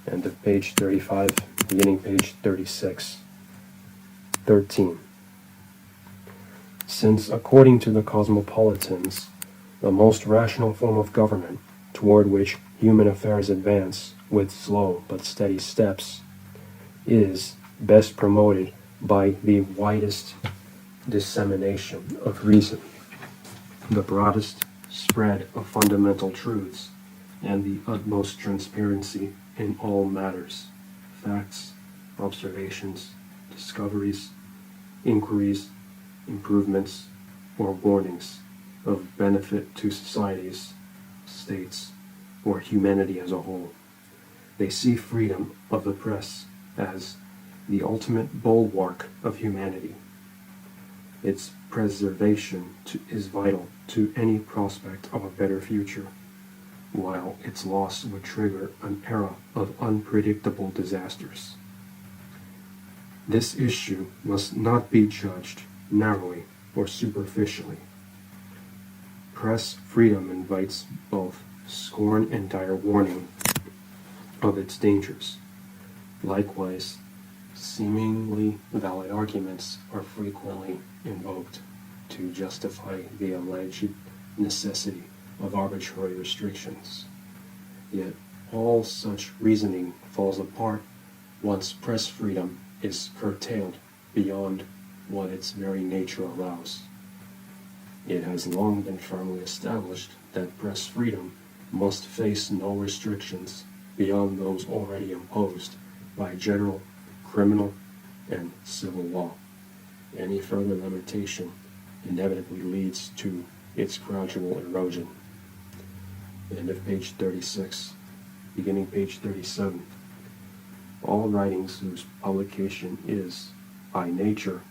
End of page 35, beginning page 36. 13. Since, according to the Cosmopolitans, the most rational form of government, toward which human affairs advance with slow but steady steps, is best promoted by the widest dissemination of reason, the broadest spread of fundamental truths, and the utmost transparency in all matters, facts, observations, discoveries, inquiries, improvements, or warnings of benefit to societies, states, or humanity as a whole. They see freedom of the press as the ultimate bulwark of humanity. Its preservation is vital to any prospect of a better future, while its loss would trigger an era of unpredictable disasters. This issue must not be judged narrowly or superficially. Press freedom invites both scorn and dire warning of its dangers. Likewise, seemingly valid arguments are frequently invoked to justify the alleged necessity of arbitrary restrictions. Yet all such reasoning falls apart once press freedom is curtailed beyond what its very nature allows. It has long been firmly established that press freedom must face no restrictions beyond those already imposed by general criminal and civil law. Any further limitation inevitably leads to its gradual erosion. End of page 36, beginning page 37. All writings whose publication is, by nature,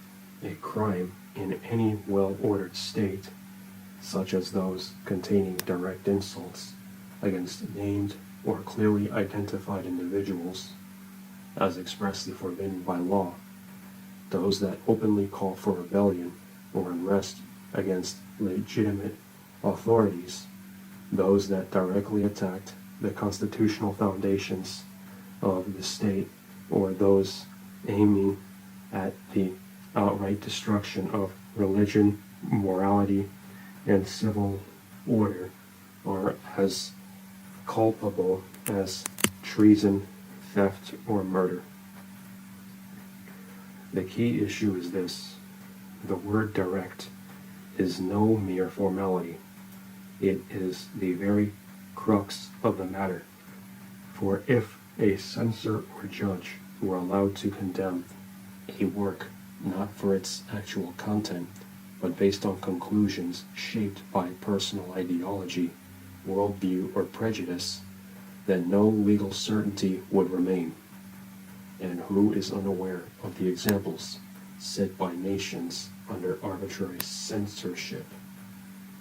a crime in any well-ordered state, such as those containing direct insults against named or clearly identified individuals, as expressly forbidden by law, those that openly call for rebellion or unrest against legitimate authorities, those that directly attacked the constitutional foundations of the state, or those aiming at the outright destruction of religion, morality, and civil order, are as culpable as treason, theft, or murder. The key issue is this: the word direct is no mere formality. It is the very crux of the matter. For if a censor or judge were allowed to condemn a work not for its actual content, but based on conclusions shaped by personal ideology, worldview, or prejudice, then no legal certainty would remain. And who is unaware of the examples set by nations under arbitrary censorship?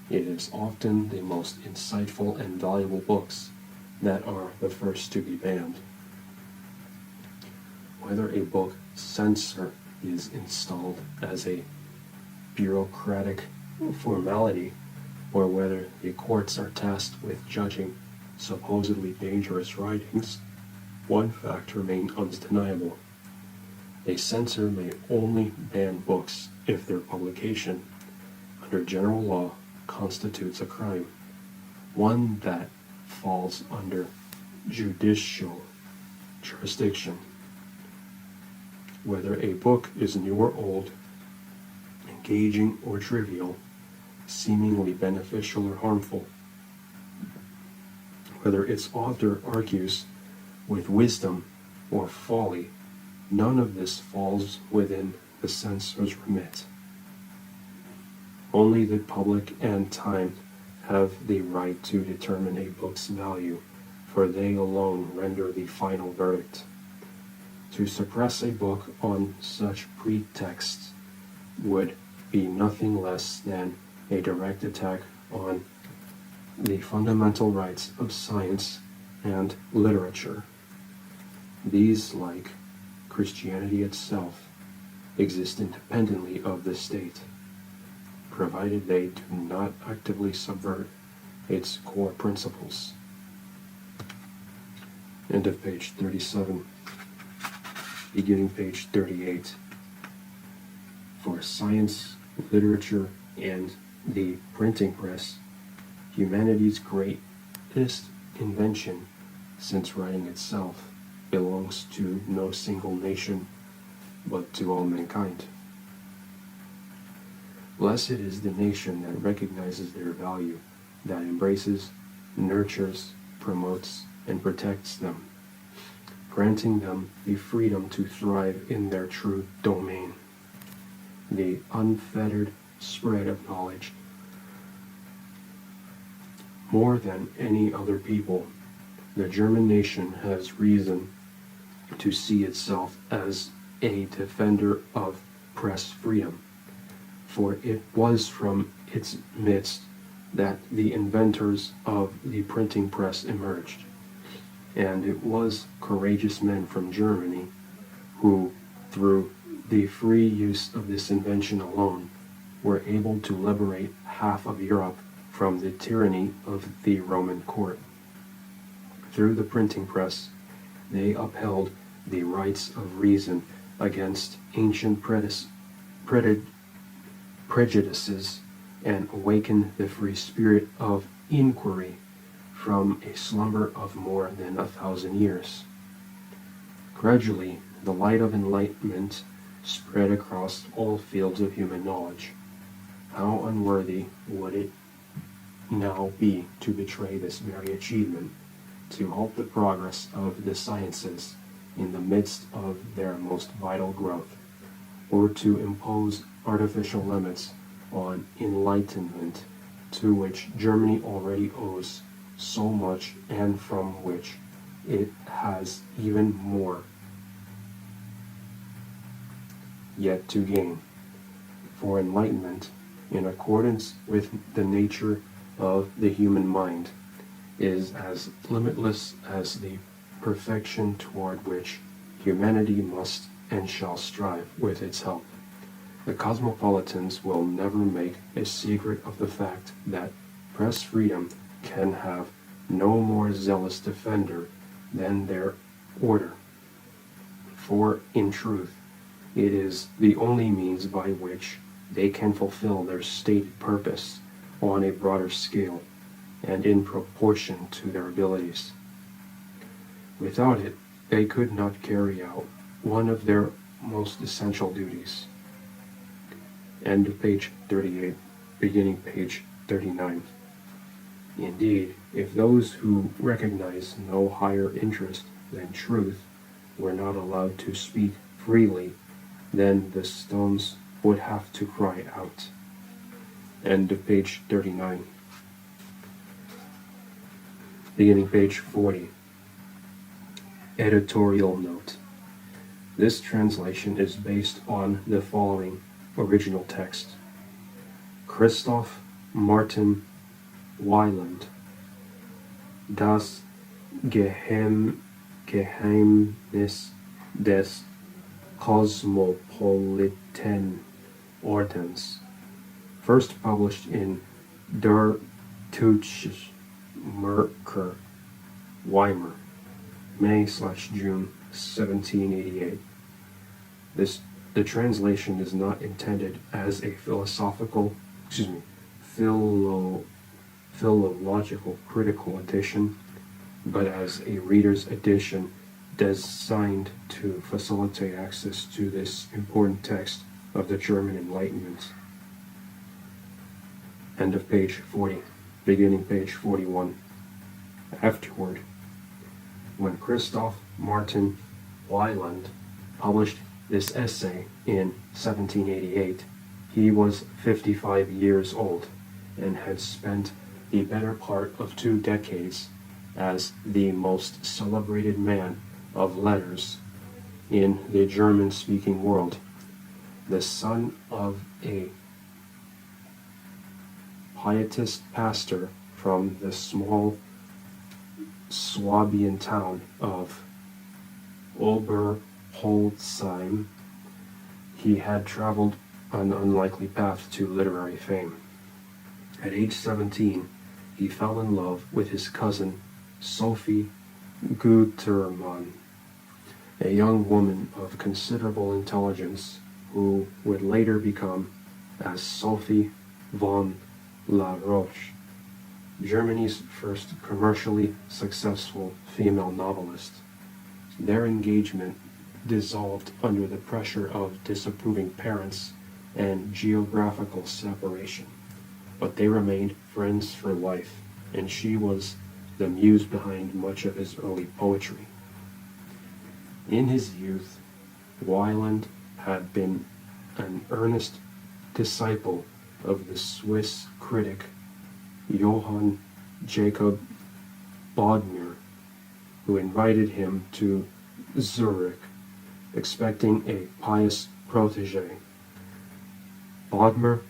It is often the most insightful and valuable books that are the first to be banned. Whether a book censor is installed as a bureaucratic formality, or whether the courts are tasked with judging supposedly dangerous writings, one fact remains undeniable. A censor may only ban books if their publication, under general law, constitutes a crime, one that falls under judicial jurisdiction. Whether a book is new or old, engaging or trivial, seemingly beneficial or harmful, whether its author argues with wisdom or folly, none of this falls within the censor's remit. Only the public and time have the right to determine a book's value, for they alone render the final verdict. To suppress a book on such pretexts would be nothing less than a direct attack on the fundamental rights of science and literature. These, like Christianity itself, exist independently of the state, provided they do not actively subvert its core principles. End of page 37. Beginning page 38. For science, literature, and the printing press, humanity's greatest invention since writing itself belongs to no single nation, but to all mankind. Blessed is the nation that recognizes their value, that embraces, nurtures, promotes, and protects them, granting them the freedom to thrive in their true domain. The unfettered spread of knowledge. More than any other people, the German nation has reason to see itself as a defender of press freedom, for it was from its midst that the inventors of the printing press emerged, and it was courageous men from Germany who, through the free use of this invention alone were able to liberate half of Europe from the tyranny of the Roman court. Through the printing press, they upheld the rights of reason against ancient prejudices and awakened the free spirit of inquiry from a slumber of more than 1,000 years. Gradually, the light of enlightenment spread across all fields of human knowledge. How unworthy would it now be to betray this very achievement, to halt the progress of the sciences in the midst of their most vital growth, or to impose artificial limits on enlightenment to which Germany already owes so much and from which it has even more yet to gain. For enlightenment, in accordance with the nature of the human mind, is as limitless as the perfection toward which humanity must and shall strive with its help. The cosmopolitans will never make a secret of the fact that press freedom can have no more zealous defender than their order. For, in truth, it is the only means by which they can fulfill their stated purpose on a broader scale and in proportion to their abilities. Without it, they could not carry out one of their most essential duties. End of page 38, beginning page 39. Indeed, if those who recognize no higher interest than truth were not allowed to speak freely, then the stones would have to cry out. End of page 39. Beginning page 40. Editorial note. This translation is based on the following original text. Christoph Martin Wieland, Das Geheimnis des Cosmopoliten-Ordens, first published in Der Deutsche Merkur, Weimar, May/June 1788. The translation is not intended as a philological critical edition, but as a reader's edition designed to facilitate access to this important text of the German Enlightenment. End of page 40, beginning page 41. Afterward, when Christoph Martin Wieland published this essay in 1788, he was 55 years old and had spent the better part of 2 decades as the most celebrated man of letters in the German-speaking world, the son of a pietist pastor from the small Swabian town of Oberholzheim. He had traveled an unlikely path to literary fame. At age 17, he fell in love with his cousin Sophie Gutermann, a young woman of considerable intelligence who would later become as Sophie von La Roche, Germany's first commercially successful female novelist. Their engagement dissolved under the pressure of disapproving parents and geographical separation, but they remained friends for life, and she was the muse behind much of his early poetry. In his youth, Wieland had been an earnest disciple of the Swiss critic Johann Jacob Bodmer, who invited him to Zurich, expecting a pious protege. Bodmer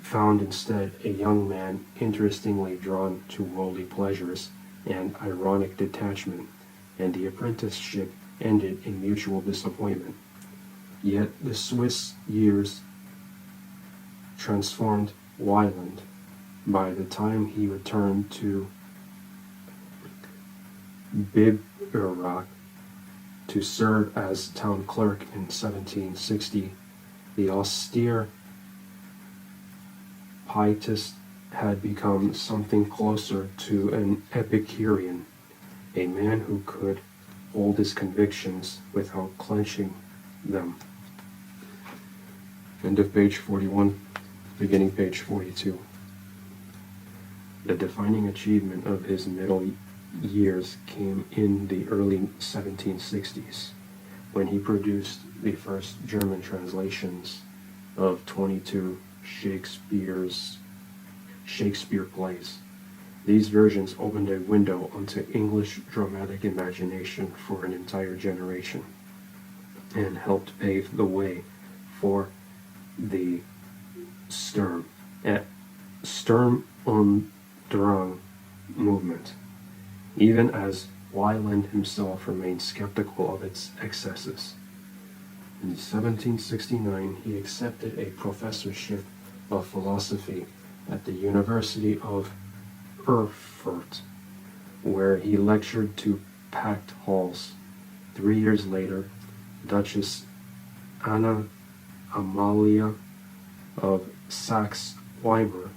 found instead a young man interestingly drawn to worldly pleasures and ironic detachment, and the apprenticeship ended in mutual disappointment. Yet the Swiss years transformed Wieland. By the time he returned to Biberach to serve as town clerk in 1760, the austere pietist had become something closer to an Epicurean, a man who could hold his convictions without clenching them. End of page 41, beginning page 42. The defining achievement of his middle years came in the early 1760s, when he produced the first German translations of 22 Shakespeare plays. These versions opened a window onto English dramatic imagination for an entire generation, and helped pave the way for the Sturm und Drang movement, even as Wieland himself remained skeptical of its excesses. In 1769, he accepted a professorship of philosophy at the University of Erfurt, where he lectured to packed halls. 3 years later, Duchess Anna Amalia of Saxe-Weimar,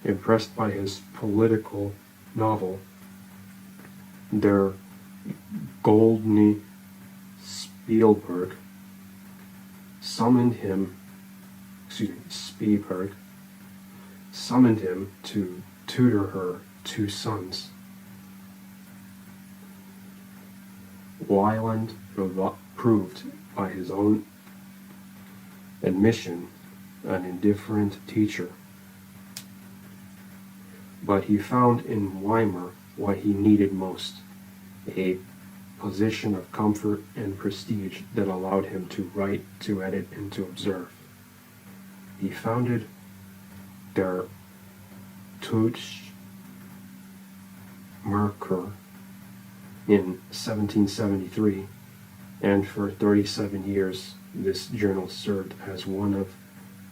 impressed by his political novel Der Goldene Spielberg, summoned him to tutor her 2 sons. Wieland proved by his own admission an indifferent teacher, but he found in Weimar what he needed most, a position of comfort and prestige that allowed him to write, to edit, and to observe. He founded Der Merkur in 1773, and for 37 years this journal served as one of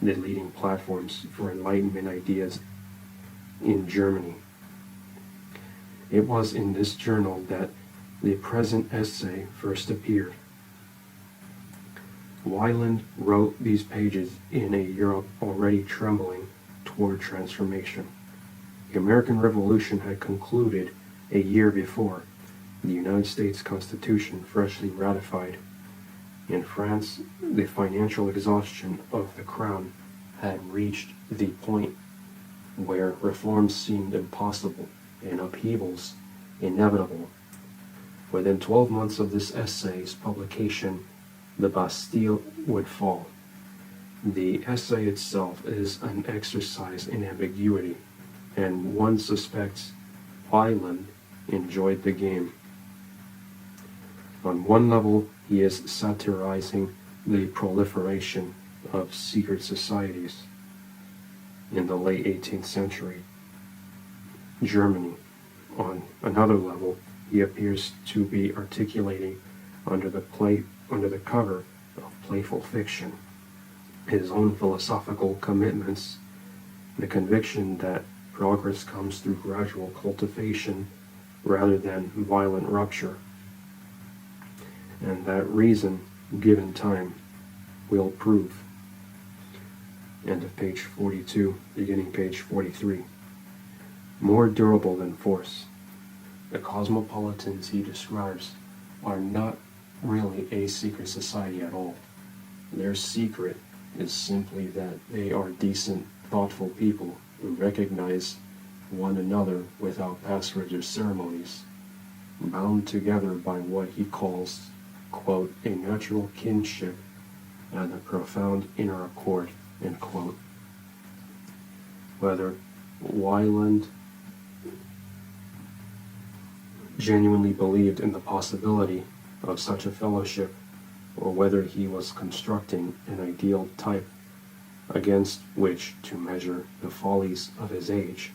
the leading platforms for Enlightenment ideas in Germany. It was in this journal that the present essay first appeared. Wieland wrote these pages in a Europe already trembling toward transformation. The American Revolution had concluded a year before, the United States Constitution freshly ratified. In France, the financial exhaustion of the crown had reached the point where reforms seemed impossible and upheavals inevitable. Within 12 months of this essay's publication, the Bastille would fall. The essay itself is an exercise in ambiguity, and one suspects Wieland enjoyed the game. On one level, he is satirizing the proliferation of secret societies in the late 18th century Germany. On another level, he appears to be articulating under the cover of playful fiction his own philosophical commitments, the conviction that progress comes through gradual cultivation rather than violent rupture, and that reason, given time, will prove. End of page 42, beginning page 43. More durable than force. The cosmopolitans he describes are not really a secret society at all. Their secret is simply that they are decent, thoughtful people who recognize one another without passwords or ceremonies, bound together by what he calls, quote, a natural kinship and a profound inner accord, end quote. Whether Wieland genuinely believed in the possibility of such a fellowship, or whether he was constructing an ideal type against which to measure the follies of his age,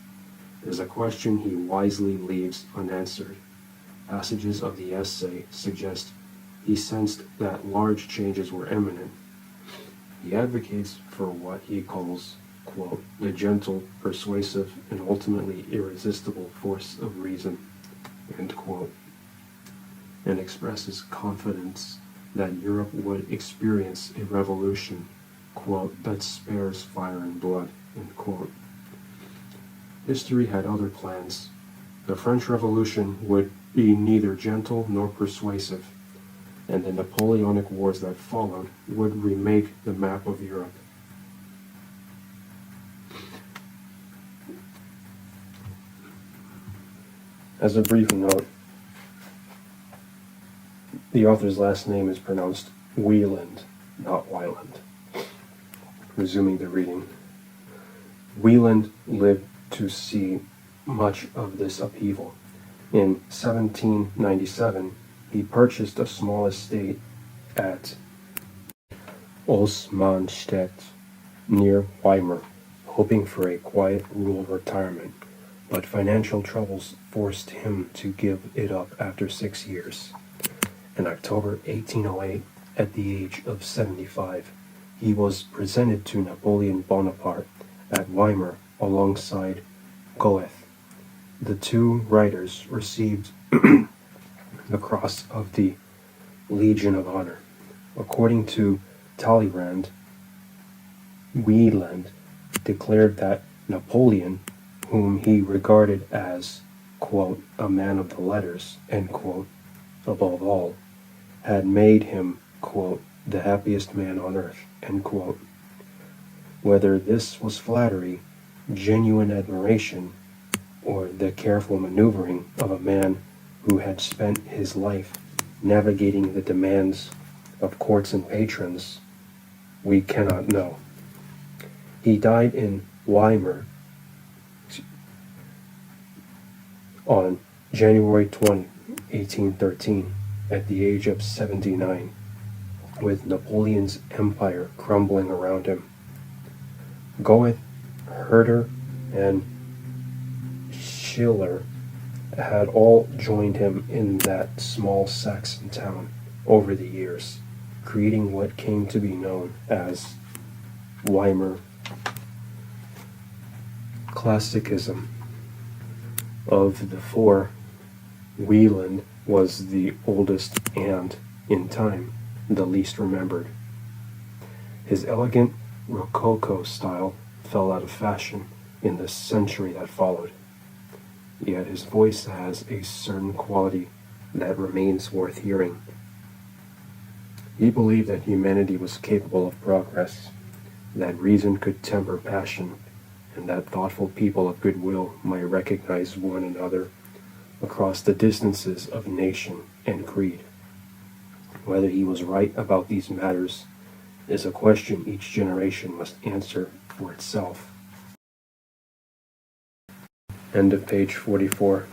is a question he wisely leaves unanswered. Passages of the essay suggest he sensed that large changes were imminent, He advocates for what he calls, quote, the gentle, persuasive, and ultimately irresistible force of reason, end quote, and expresses confidence that Europe would experience a revolution, quote, that spares fire and blood, end quote. History had other plans. The French Revolution would be neither gentle nor persuasive, and the Napoleonic Wars that followed would remake the map of Europe. As a brief note, the author's last name is pronounced Wieland, not Wieland. Resuming the reading. Wieland lived to see much of this upheaval. In 1797, he purchased a small estate at Osmanstedt, near Weimar, hoping for a quiet rural retirement, but financial troubles forced him to give it up after 6 years. In October 1808, at the age of 75, he was presented to Napoleon Bonaparte at Weimar alongside Goethe. The two writers received the Cross of the Legion of Honor. According to Talleyrand, Wieland declared that Napoleon, whom he regarded as, quote, a man of the letters, end quote, above all, had made him, quote, the happiest man on earth, end quote. Whether this was flattery, genuine admiration, or the careful maneuvering of a man who had spent his life navigating the demands of courts and patrons, we cannot know. He died in Weimar on January 20, 1813, at the age of 79, with Napoleon's empire crumbling around him. Goethe, Herder, and Schiller had all joined him in that small Saxon town over the years, creating what came to be known as Weimar Classicism. Of the four, Wieland was the oldest and, in time, the least remembered. His elegant Rococo style fell out of fashion in the century that followed. Yet his voice has a certain quality that remains worth hearing. He believed that humanity was capable of progress, that reason could temper passion, and that thoughtful people of goodwill might recognize one another across the distances of nation and creed. Whether he was right about these matters is a question each generation must answer for itself. End of page 44.